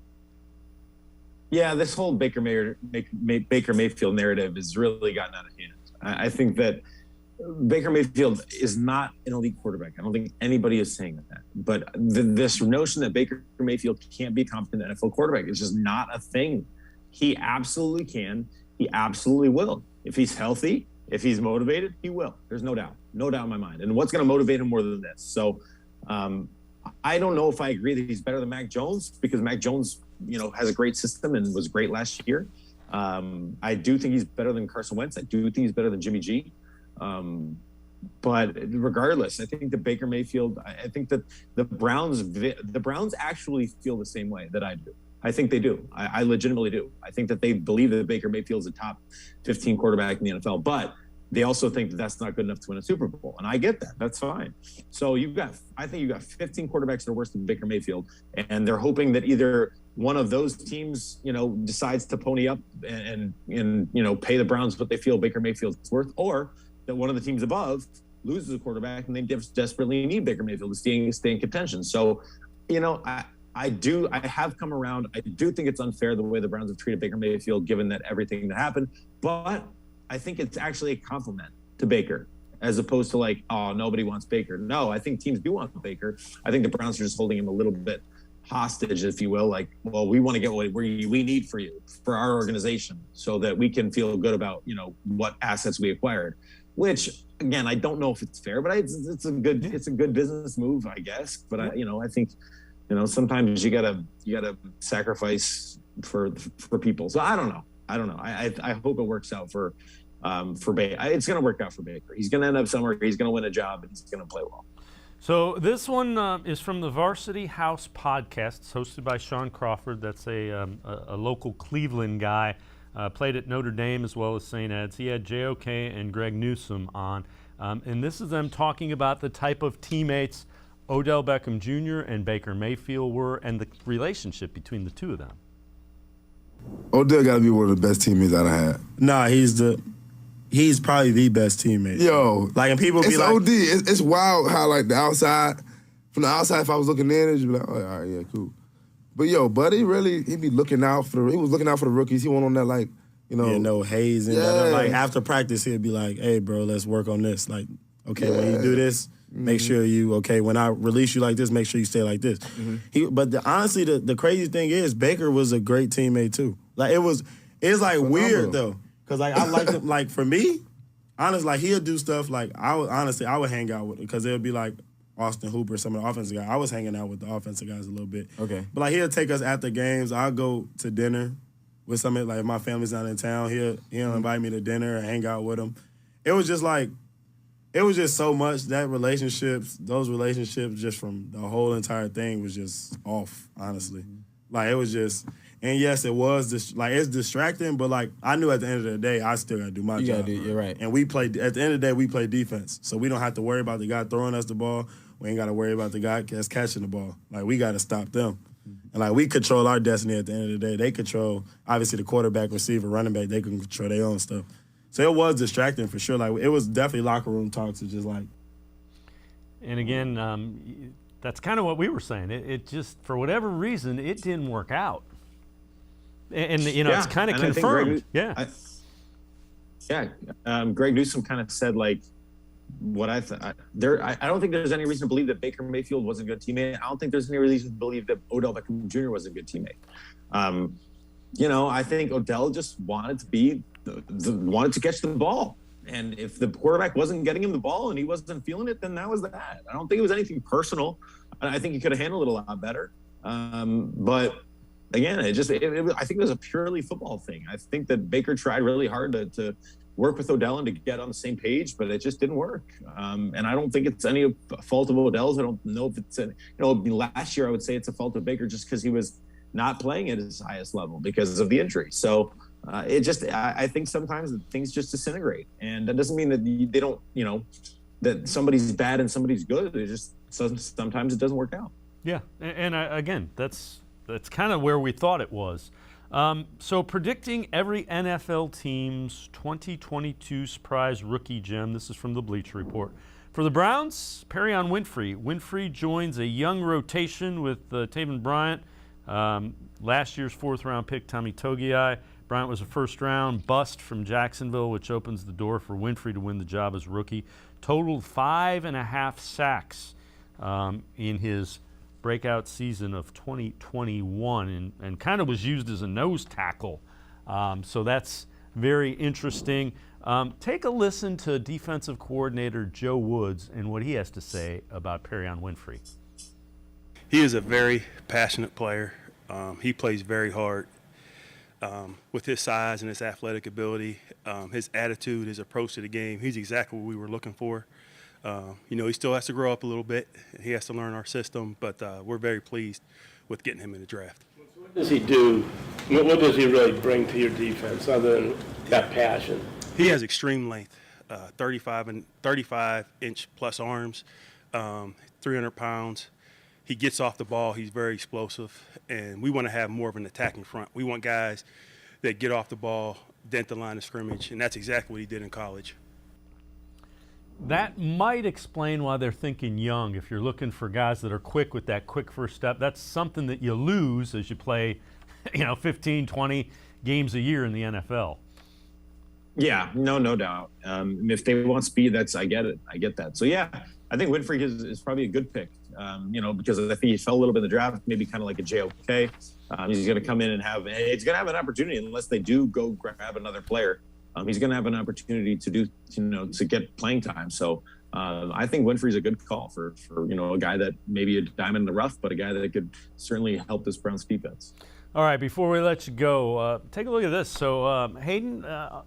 Yeah, this whole Baker Mayfield narrative has really gotten out of hand. I think that Baker Mayfield is not an elite quarterback. I don't think anybody is saying that. But this notion that Baker Mayfield can't be a competent NFL quarterback is just not a thing. He absolutely can. He absolutely will. If he's healthy, if he's motivated, he will. There's no doubt. No doubt in my mind. And what's going to motivate him more than this? So I don't know if I agree that he's better than Mac Jones, because Mac Jones, has a great system and was great last year. I do think he's better than Carson Wentz. I do think he's better than Jimmy G. But regardless, I think that Baker Mayfield, I think that the Browns actually feel the same way that I do. I think they do. I legitimately do. I think that they believe that Baker Mayfield's a top 15 quarterback in the NFL, but they also think that that's not good enough to win a Super Bowl. And I get that. That's fine. So I think you've got 15 quarterbacks that are worse than Baker Mayfield, and they're hoping that either one of those teams, decides to pony up and pay the Browns what they feel Baker Mayfield's worth, or that one of the teams above loses a quarterback and they desperately need Baker Mayfield to stay in contention. So, I have come around. I do think it's unfair the way the Browns have treated Baker Mayfield, given that everything that happened. But I think it's actually a compliment to Baker, as opposed to like, oh, nobody wants Baker. No, I think teams do want Baker. I think the Browns are just holding him a little bit hostage, if you will. Like, well, we want to get what we need for you, for our organization, so that we can feel good about, what assets we acquired. Which, again, I don't know if it's fair, but it's a good business move, I guess. But I think, sometimes you gotta sacrifice for people. So I don't know. I hope it works out for Baker. It's going to work out for Baker. He's going to end up somewhere. He's going to win a job, and he's going to play well. So this one is from the Varsity House podcast. It's hosted by Sean Crawford. That's a local Cleveland guy. Played at Notre Dame as well as St. Ed's. He had JOK and Greg Newsome on. And this is them talking about the type of teammates Odell Beckham Jr. and Baker Mayfield were, and the relationship between the two of them. Odell got to be one of the best teammates I've had. Nah, he's probably the best teammate. Yo, like, and people be it's like, OD. It's wild how like from the outside, if I was looking in, it'd be like, oh, all right, yeah, cool. But yo, buddy, really, he was looking out for the rookies. He went on that Hayes and like after practice, he'd be like, hey, bro, let's work on this. Like, okay, when you do this, make sure when I release you like this, make sure you stay like this. Mm-hmm. Honestly, the crazy thing is Baker was a great teammate too. Like it's like phenomenal. Weird though, because like I liked him. Like for me, honestly, like he'll do stuff like I would hang out with him because it'll be like Austin Hooper, some of the offensive guys. I was hanging out with the offensive guys a little bit. Okay, but like he'll take us after games. I'll go to dinner with some, like if my family's not in town, he'll invite me to dinner and hang out with him. It was just so much. Those relationships just from the whole entire thing was just off, honestly. Like, it was just, and yes, it was, it's distracting, but, like, I knew at the end of the day, I still got to do my job. You're right. And at the end of the day, we play defense. So we don't have to worry about the guy throwing us the ball. We ain't got to worry about the guy that's catching the ball. Like, we got to stop them. And, like, we control our destiny at the end of the day. They control, obviously, the quarterback, receiver, running back. They can control their own stuff. So it was distracting for sure. Like, it was definitely locker room talks. It's just like. And again, that's kind of what we were saying. It just, for whatever reason, it didn't work out. And it's kind of confirmed. Greg Newsome kind of said, like, what I thought. I don't think there's any reason to believe that Baker Mayfield wasn't a good teammate. I don't think there's any reason to believe that Odell Beckham Jr. was a good teammate. I think Odell just wanted to catch the ball. And if the quarterback wasn't getting him the ball and he wasn't feeling it, then that was that. I don't think it was anything personal. I think he could have handled it a lot better. But again, I think it was a purely football thing. I think that Baker tried really hard to work with Odell and to get on the same page, but it just didn't work. And I don't think it's any fault of Odell's. I don't know if it's, last year I would say it's a fault of Baker just because he was not playing at his highest level because of the injury. So I think sometimes things just disintegrate. And that doesn't mean that they don't, that somebody's bad and somebody's good. It just, sometimes it doesn't work out. Yeah. And again, that's kind of where we thought it was. So predicting every NFL team's 2022 surprise rookie gem. This is from the Bleacher Report. For the Browns, Perion Winfrey. Winfrey joins a young rotation with Taven Bryant, last year's 4th-round pick Tommy Togiai. Bryant was a first-round bust from Jacksonville, which opens the door for Winfrey to win the job as rookie. Totaled 5.5 sacks in his breakout season of 2021 and kind of was used as a nose tackle. So that's very interesting. Take a listen to defensive coordinator Joe Woods and what he has to say about Perion Winfrey. He is a very passionate player. He plays very hard. With his size and his athletic ability, his attitude, his approach to the game, he's exactly what we were looking for. He still has to grow up a little bit. He has to learn our system, but we're very pleased with getting him in the draft. What does he do? What does he really bring to your defense other than that passion? He has extreme length, 35-inch plus arms, 300 pounds. He gets off the ball. He's very explosive, and we want to have more of an attacking front. We want guys that get off the ball, dent the line of scrimmage, and that's exactly what he did in college. That might explain why they're thinking young. If you're looking for guys that are quick with that quick first step, that's something that you lose as you play, 15, 20 games a year in the NFL. Yeah, no doubt. If they want speed, I get it. I get that. So, yeah, I think Winfrey is probably a good pick, because I think he fell a little bit in the draft, maybe kind of like a JOK. He's going to come in and he's going to have an opportunity unless they do go grab another player. He's going to have an opportunity to get playing time. So I think Winfrey's a good call for a guy that maybe a diamond in the rough, but a guy that could certainly help this Browns defense. All right, before we let you go, take a look at this. So Hayden,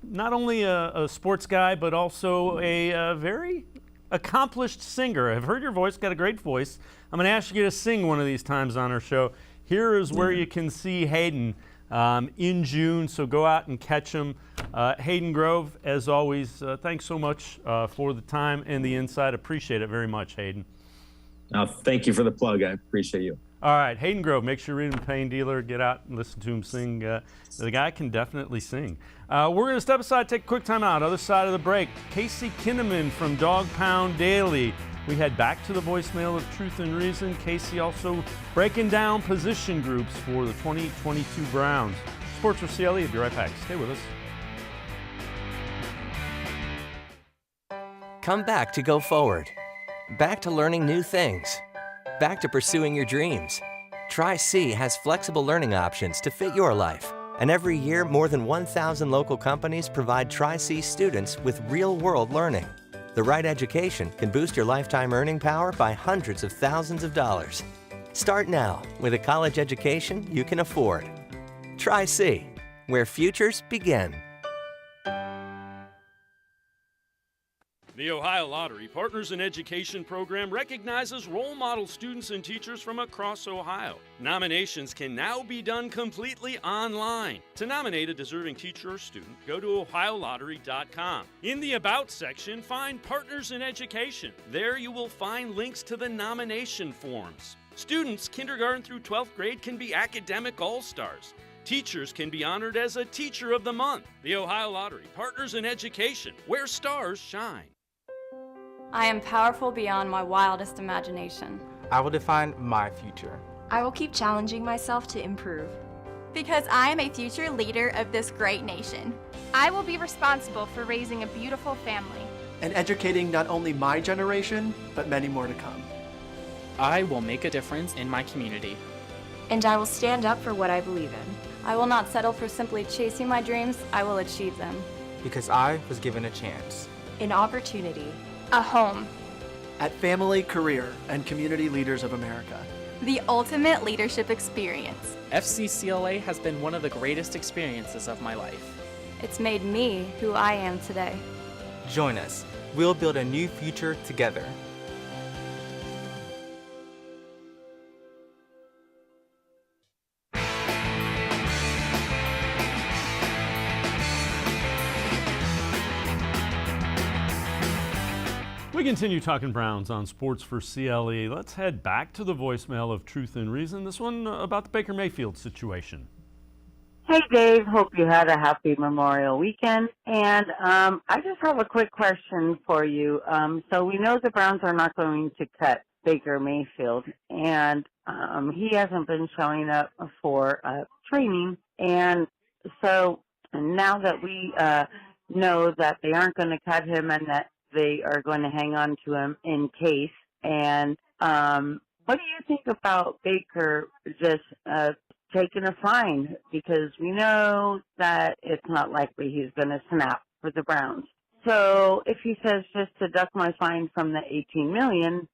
not only a sports guy, but also a very accomplished singer. I've heard your voice, got a great voice. I'm going to ask you to sing one of these times on our show. Here is where you can see Hayden in June, so go out and catch him. Hayden Grove, as always, thanks so much for the time and the insight. Appreciate it very much, Hayden. Thank you for the plug. I appreciate you. All right, Hayden Grove, make sure you read him Pain Dealer, get out and listen to him sing. The guy can definitely sing. We're going to step aside, take a quick time out. Other side of the break, Casey Kinnamon from Dog Pound Daily. We head back to the voicemail of Truth and Reason. Casey also breaking down position groups for the 2022 Browns. Sports4CLE, we'll be right back. Stay with us. Come back to go forward. Back to learning new things. Back to pursuing your dreams. Tri-C has flexible learning options to fit your life. And every year, more than 1,000 local companies provide Tri-C students with real-world learning. The right education can boost your lifetime earning power by hundreds of thousands of dollars. Start now with a college education you can afford. Tri-C, where futures begin. The Ohio Lottery Partners in Education program recognizes role model students and teachers from across Ohio. Nominations can now be done completely online. To nominate a deserving teacher or student, go to ohiolottery.com. In the About section, find Partners in Education. There you will find links to the nomination forms. Students kindergarten through 12th grade can be academic all-stars. Teachers can be honored as a Teacher of the Month. The Ohio Lottery Partners in Education, where stars shine. I am powerful beyond my wildest imagination. I will define my future. I will keep challenging myself to improve. Because I am a future leader of this great nation. I will be responsible for raising a beautiful family. And educating not only my generation, but many more to come. I will make a difference in my community. And I will stand up for what I believe in. I will not settle for simply chasing my dreams, I will achieve them. Because I was given a chance. An opportunity. A home. At Family, Career, and Community Leaders of America. The ultimate leadership experience. FCCLA has been one of the greatest experiences of my life. It's made me who I am today. Join us. We'll build a new future together. We continue talking Browns on Sports4CLE. Let's head back to the voicemail of Truth and Reason. This one about the Baker Mayfield situation. Hey, Dave. Hope you had a happy Memorial Weekend. And I just have a quick question for you. So we know the Browns are not going to cut Baker Mayfield, and he hasn't been showing up for training. And so now that we know that they aren't going to cut him and that they are going to hang on to him in case. And what do you think about Baker just taking a fine? Because we know that it's not likely he's going to snap for the Browns. So if he says just deduct my fine from the $18 million,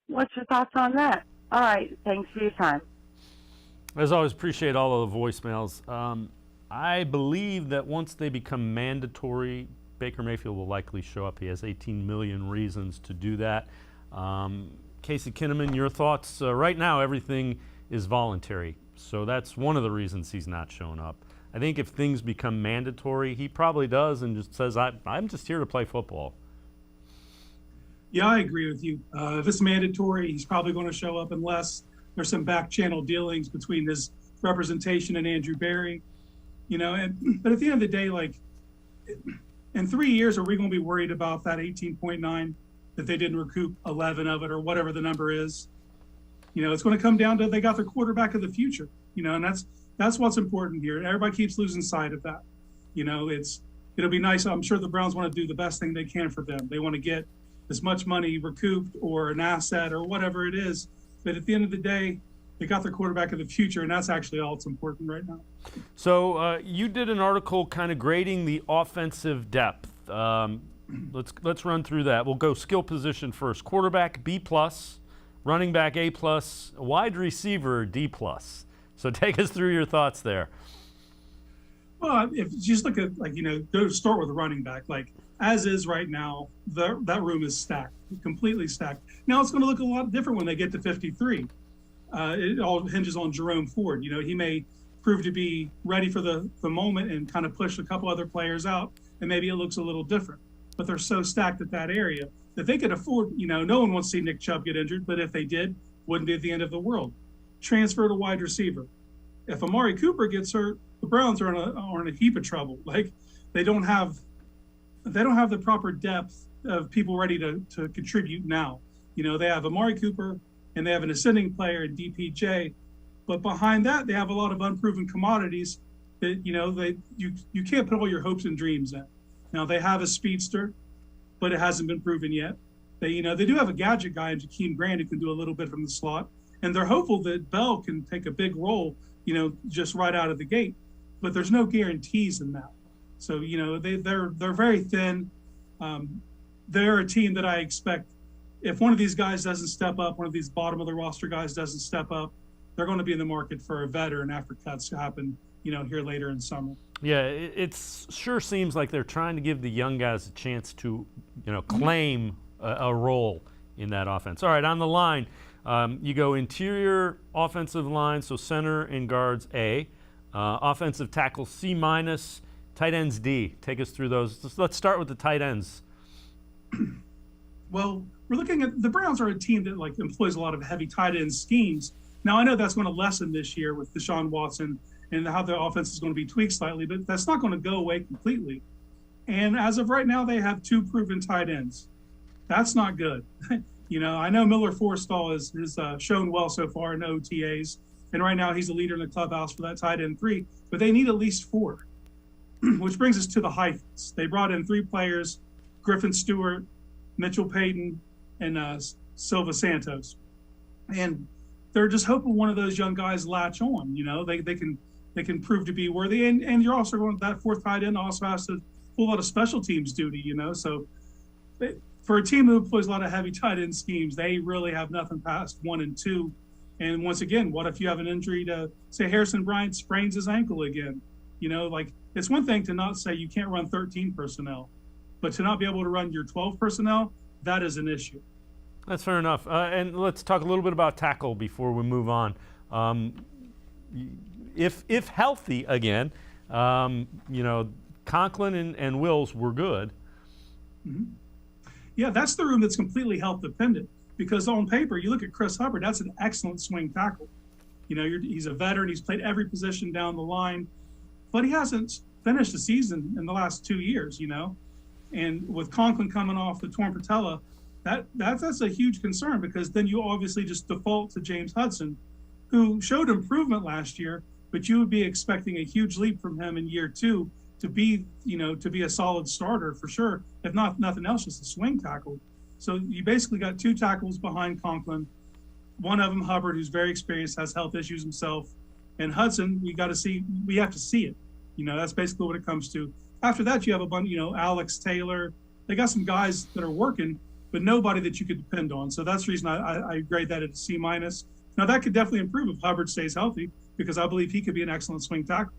what's your thoughts on that? All right, thanks for your time. As always, appreciate all of the voicemails. I believe that once they become mandatory, Baker Mayfield will likely show up. He has 18 million reasons to do that. Casey Kinnamon, your thoughts? Right now, everything is voluntary, so that's one of the reasons he's not showing up. I think if things become mandatory, he probably does and just says, I'm just here to play football. Yeah, I agree with you. If it's mandatory, he's probably going to show up unless there's some back channel dealings between his representation and Andrew Berry. But at the end of the day, like, in 3 years, are we going to be worried about that 18.9 that they didn't recoup 11 of it or whatever the number is? It's going to come down to they got their quarterback of the future, and that's what's important here. Everybody keeps losing sight of that. It'll be nice. I'm sure the Browns want to do the best thing they can for them. They want to get as much money recouped or an asset or whatever it is. But at the end of the day, they got their quarterback of the future, and that's actually all that's important right now. So you did an article kind of grading the offensive depth. Let's run through that. We'll go skill position first. Quarterback B+, running back A+, wide receiver D+. So take us through your thoughts there. Well, if you just look at go to start with a running back, as is right now, that room is stacked, completely stacked. Now it's going to look a lot different when they get to 53. It all hinges on Jerome Ford. He may prove to be ready for the moment and kind of push a couple other players out, and maybe it looks a little different. But they're so stacked at that area that they could afford, no one wants to see Nick Chubb get injured, but if they did, wouldn't be at the end of the world. Transfer to wide receiver. If Amari Cooper gets hurt, the Browns are in a heap of trouble. They don't have the proper depth of people ready to contribute now. They have Amari Cooper, and they have an ascending player in DPJ, but behind that they have a lot of unproven commodities that you can't put all your hopes and dreams in. Now they have a speedster, but it hasn't been proven yet. They do have a gadget guy in Jakeem Grant who can do a little bit from the slot, and they're hopeful that Bell can take a big role, just right out of the gate. But there's no guarantees in that. So they're very thin. They're a team that I expect. If one of these guys doesn't step up, one of these bottom of the roster guys doesn't step up, they're going to be in the market for a veteran after cuts happen, here later in summer. Yeah, it sure seems like they're trying to give the young guys a chance to, claim a role in that offense. All right, on the line, you go interior offensive line, so center and guards A, offensive tackle C-, tight ends D. Take us through those. Let's start with the tight ends. Well, we're looking at the Browns are a team that employs a lot of heavy tight end schemes. Now I know that's going to lessen this year with Deshaun Watson and how their offense is going to be tweaked slightly, but that's not going to go away completely. And as of right now, they have 2 proven tight ends. That's not good. I know Miller Forstall has shown well so far in OTAs, and right now he's the leader in the clubhouse for that tight end 3, but they need at least 4, which brings us to the hyphens. They brought in 3 players, Griffin Stewart, Mitchell Payton, and Silva Santos. And they're just hoping one of those young guys latch on. They can prove to be worthy. And you're also going, that 4th tight end also has to pull a lot of special teams duty, So for a team who employs a lot of heavy tight end schemes, they really have nothing past 1 and 2. And once again, what if you have an injury to, say, Harrison Bryant sprains his ankle again? Like, it's one thing to not say you can't run 13 personnel, but to not be able to run your 12 personnel, that is an issue. That's fair enough. And let's talk a little bit about tackle before we move on. If healthy again, Conklin and Wills were good. Mm-hmm. Yeah, that's the room that's completely health dependent, because on paper, you look at Chris Hubbard, that's an excellent swing tackle. He's a veteran. He's played every position down the line, but he hasn't finished the season in the last 2 years, And with Conklin coming off the torn patella, that's a huge concern, because then you obviously just default to James Hudson, who showed improvement last year, but you would be expecting a huge leap from him in year 2 to be a solid starter for sure, if not nothing else, just a swing tackle. So you basically got 2 tackles behind Conklin. One of them, Hubbard, who's very experienced, has health issues himself, and Hudson, we have to see it. That's basically what it comes to. After that, you have a bunch, Alex Taylor. They got some guys that are working, but nobody that you could depend on. So that's the reason I grade that at a C-. Now, that could definitely improve if Hubbard stays healthy, because I believe he could be an excellent swing tackle.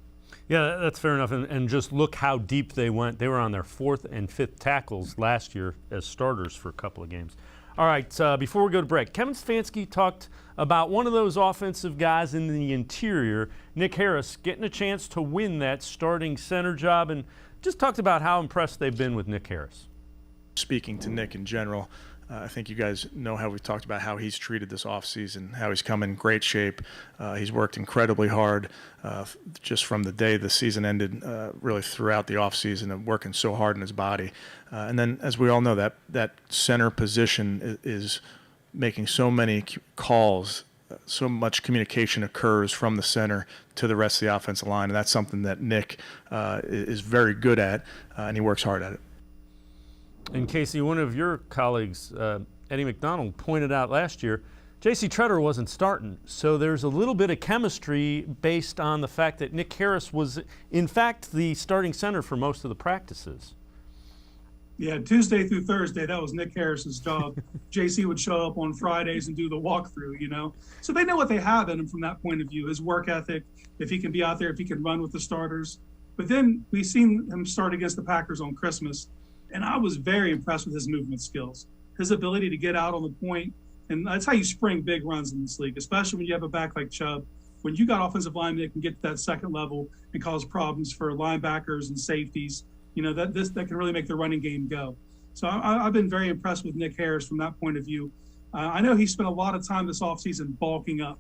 Yeah, that's fair enough. And just look how deep they went. They were on their 4th and 5th tackles last year as starters for a couple of games. All right, before we go to break, Kevin Stefanski talked about one of those offensive guys in the interior, Nick Harris, getting a chance to win that starting center job, and just talked about how impressed they've been with Nick Harris. Speaking to Nick in general, I think you guys know how we've talked about how he's treated this offseason, how he's come in great shape. He's worked incredibly hard just from the day the season ended, really throughout the offseason, and working so hard in his body. And then, as we all know, that center position is making so many calls, so much communication occurs from the center to the rest of the offensive line, and that's something that Nick is very good at, and he works hard at it. And Casey, one of your colleagues, Eddie McDonald, pointed out last year, J.C. Tretter wasn't starting, so there's a little bit of chemistry based on the fact that Nick Harris was, in fact, the starting center for most of the practices. Yeah, Tuesday through Thursday, that was Nick Harris's job. J.C. would show up on Fridays and do the walkthrough, So they know what they have in him from that point of view, his work ethic, if he can be out there, if he can run with the starters. But then we've seen him start against the Packers on Christmas, and I was very impressed with his movement skills, his ability to get out on the point. And that's how you spring big runs in this league, especially when you have a back like Chubb. When you got offensive linemen that can get to that second level and cause problems for linebackers and safeties, that can really make the running game go. So I've been very impressed with Nick Harris from that point of view. I know he spent a lot of time this offseason bulking up.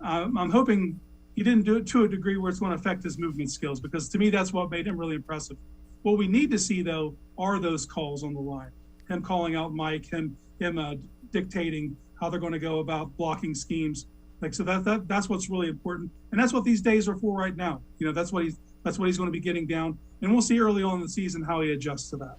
I'm hoping he didn't do it to a degree where it's going to affect his movement skills, because to me, that's what made him really impressive. What we need to see, though, are those calls on the line. Him calling out Mike, him dictating how they're going to go about blocking schemes. So that's what's really important, and that's what these days are for right now. That's what he's going to be getting down, and we'll see early on in the season how he adjusts to that.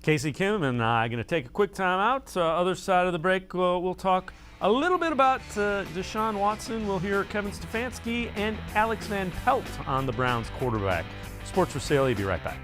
Casey Kim and I are going to take a quick time out. Other side of the break, we'll talk a little bit about Deshaun Watson. We'll hear Kevin Stefanski and Alex Van Pelt on the Browns quarterback. Sports4CLE, be right back.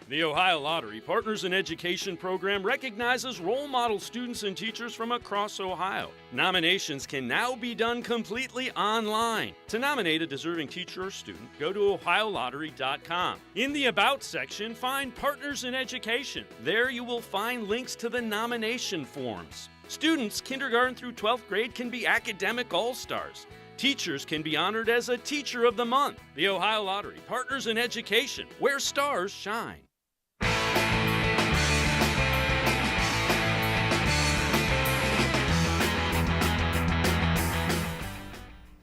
The Ohio Lottery Partners in Education program recognizes role model students and teachers from across Ohio. Nominations can now be done completely online. To nominate a deserving teacher or student, go to ohiolottery.com. In the About section, find Partners in Education. There you will find links to the nomination forms. Students kindergarten through 12th grade can be academic all-stars. Teachers can be honored as a Teacher of the Month. The Ohio Lottery Partners in Education, where stars shine.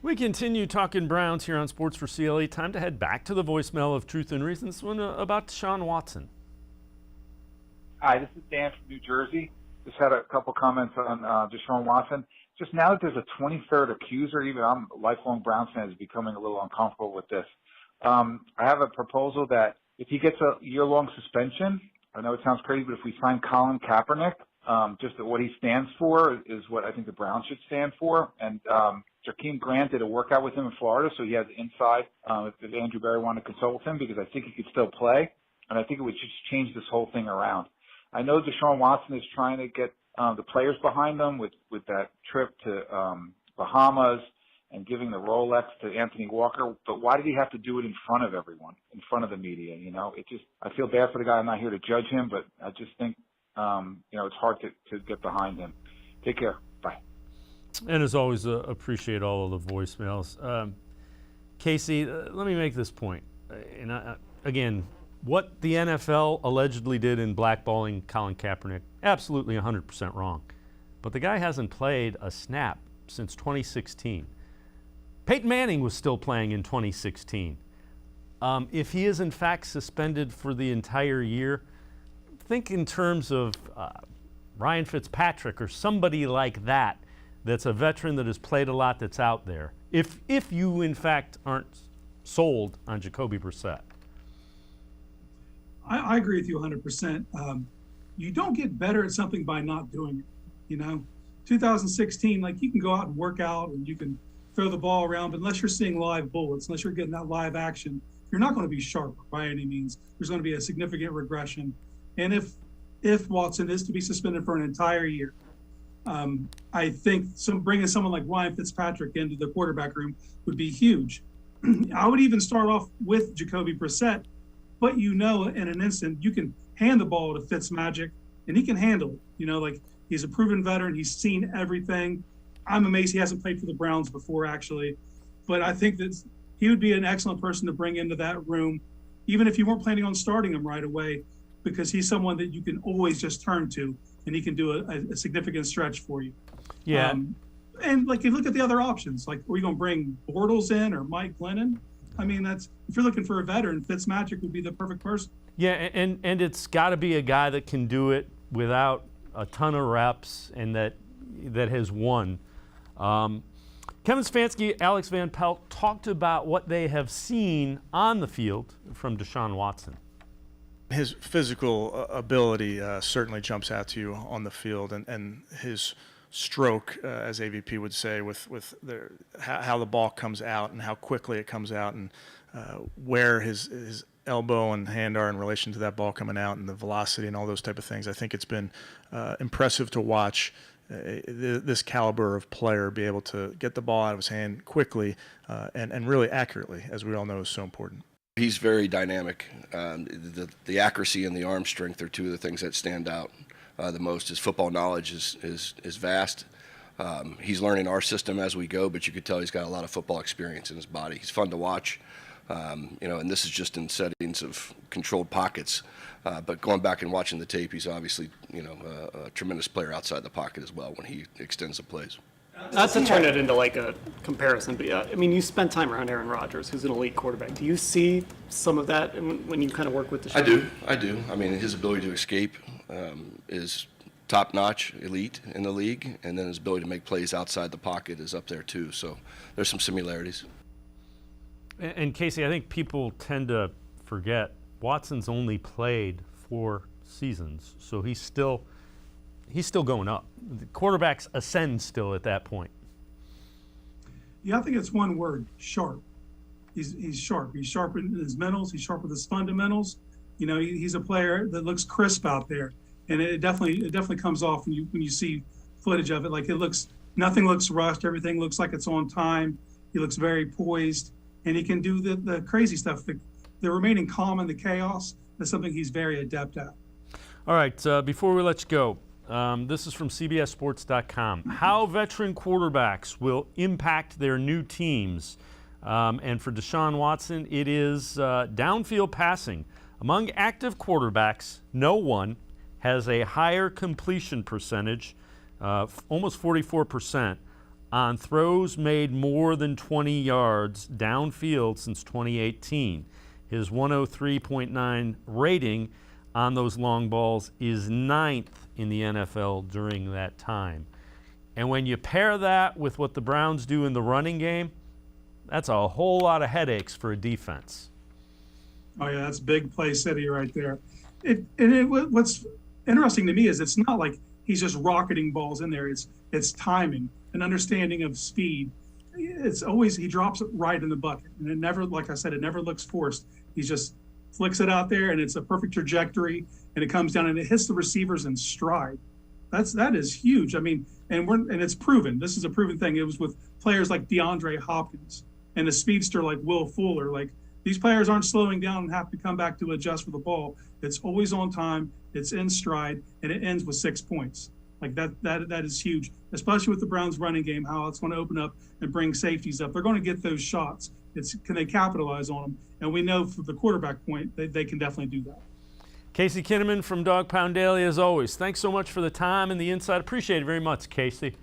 We continue talking Browns here on Sports4CLE. Time to head back to the voicemail of Truth and Reason. This one about Deshaun Watson. Hi, this is Dan from New Jersey. Just had a couple comments on Deshaun Watson. Just now that there's a 23rd accuser, even I'm a lifelong Browns fan, is becoming a little uncomfortable with this. I have a proposal that if he gets a year-long suspension, I know it sounds crazy, but if we sign Colin Kaepernick, just what he stands for is what I think the Browns should stand for. And Jakeem Grant did a workout with him in Florida, so he has inside if Andrew Berry wanted to consult with him, because I think he could still play, and I think it would just change this whole thing around. I know Deshaun Watson is trying to get the players behind them with that trip to Bahamas and giving the Rolex to Anthony Walker. But why did he have to do it in front of everyone, in front of the media? I feel bad for the guy. I'm not here to judge him, but I just think, it's hard to get behind him. Take care. Bye. And as always, appreciate all of the voicemails. Casey, let me make this point. Again, what the NFL allegedly did in blackballing Colin Kaepernick, absolutely 100% wrong. But the guy hasn't played a snap since 2016. Peyton Manning was still playing in 2016. If he is in fact suspended for the entire year, think in terms of Ryan Fitzpatrick or somebody like that that's a veteran that has played a lot that's out there. If you in fact aren't sold on Jacoby Brissett. I agree with you 100%. You don't get better at something by not doing it. 2016, you can go out and work out and you can throw the ball around, but unless you're seeing live bullets, unless you're getting that live action, you're not going to be sharp by any means. There's going to be a significant regression. And if Watson is to be suspended for an entire year, I think bringing someone like Ryan Fitzpatrick into the quarterback room would be huge. I would even start off with Jacoby Brissett, but in an instant, you can hand the ball to Fitzmagic, and he can handle it. He's a proven veteran. He's seen everything. I'm amazed he hasn't played for the Browns before, actually. But I think that he would be an excellent person to bring into that room, even if you weren't planning on starting him right away, because he's someone that you can always just turn to, and he can do a significant stretch for you. Yeah. And you look at the other options, are you going to bring Bortles in or Mike Glennon? I mean, if you're looking for a veteran, Fitzmagic would be the perfect person. Yeah, and it's got to be a guy that can do it without a ton of reps and that has won. Kevin Stefanski, Alex Van Pelt talked about what they have seen on the field from Deshaun Watson. His physical ability certainly jumps out to you on the field, and his stroke, as AVP would say, with how the ball comes out and how quickly it comes out, and where his elbow and hand are in relation to that ball coming out, and the velocity and all those type of things. I think it's been impressive to watch this caliber of player be able to get the ball out of his hand quickly and really accurately, as we all know is so important. He's very dynamic. The accuracy and the arm strength are two of the things that stand out the most. His football knowledge is vast. He's learning our system as we go, but you could tell he's got a lot of football experience in his body. He's fun to watch, and this is just in settings of controlled pockets. But going back and watching the tape, he's obviously, a tremendous player outside the pocket as well when he extends the plays. Not to turn it into a comparison, but you spent time around Aaron Rodgers, who's an elite quarterback. Do you see some of that when you kind of work with Deshaun? I do. I mean, his ability to escape is top-notch, elite in the league, and then his ability to make plays outside the pocket is up there too. So there's some similarities. And Casey, I think people tend to forget Watson's only played 4 seasons, so he's still going up. The quarterbacks ascend still at that point. Yeah, I think it's one word: sharp. He's sharp. He's sharp in his mentals. He's sharp with his fundamentals. He's a player that looks crisp out there, and it definitely comes off when you see footage of it. Nothing looks rushed. Everything looks like it's on time. He looks very poised, and he can do the crazy stuff. The remaining calm in the chaos is something he's very adept at. All right, before we let you go, this is from CBSSports.com. How veteran quarterbacks will impact their new teams. And for Deshaun Watson, it is downfield passing. Among active quarterbacks, no one has a higher completion percentage, almost 44%, on throws made more than 20 yards downfield since 2018. His 103.9 rating on those long balls is 9th in the NFL during that time. And when you pair that with what the Browns do in the running game, that's a whole lot of headaches for a defense. Oh, yeah, that's big play city right there. What's interesting to me is it's not like he's just rocketing balls in there. It's timing, an understanding of speed. It's always, he drops it right in the bucket. And it never, like I said, it never looks forced. He just flicks it out there, and it's a perfect trajectory. and it comes down and it hits the receivers in stride. That is huge. I mean, and it's proven. This is a proven thing. It was with players like DeAndre Hopkins and a speedster like Will Fuller. Like, these players aren't slowing down and have to come back to adjust for the ball. It's always on time, it's in stride, and it ends with 6 points. Like, that is huge, especially with the Browns running game, how it's going to open up and bring safeties up. They're going to get those shots. Can they capitalize on them? And we know from the quarterback point, they can definitely do that. Casey Kinnamon from Dog Pound Daily, as always. Thanks so much for the time and the insight. Appreciate it very much, Casey.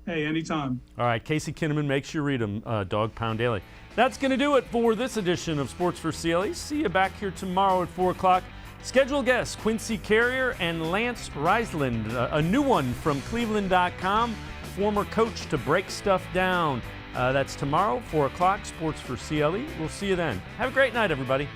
Hey, anytime. All right, Casey Kinnamon, make sure you read him, Dog Pound Daily. That's going to do it for this edition of Sports for CLE. See you back here tomorrow at 4 o'clock. Scheduled guests Quincy Carrier and Lance Reisland, a new one from cleveland.com, former coach to break stuff down. That's tomorrow, 4 o'clock, Sports for CLE. We'll see you then. Have a great night, everybody.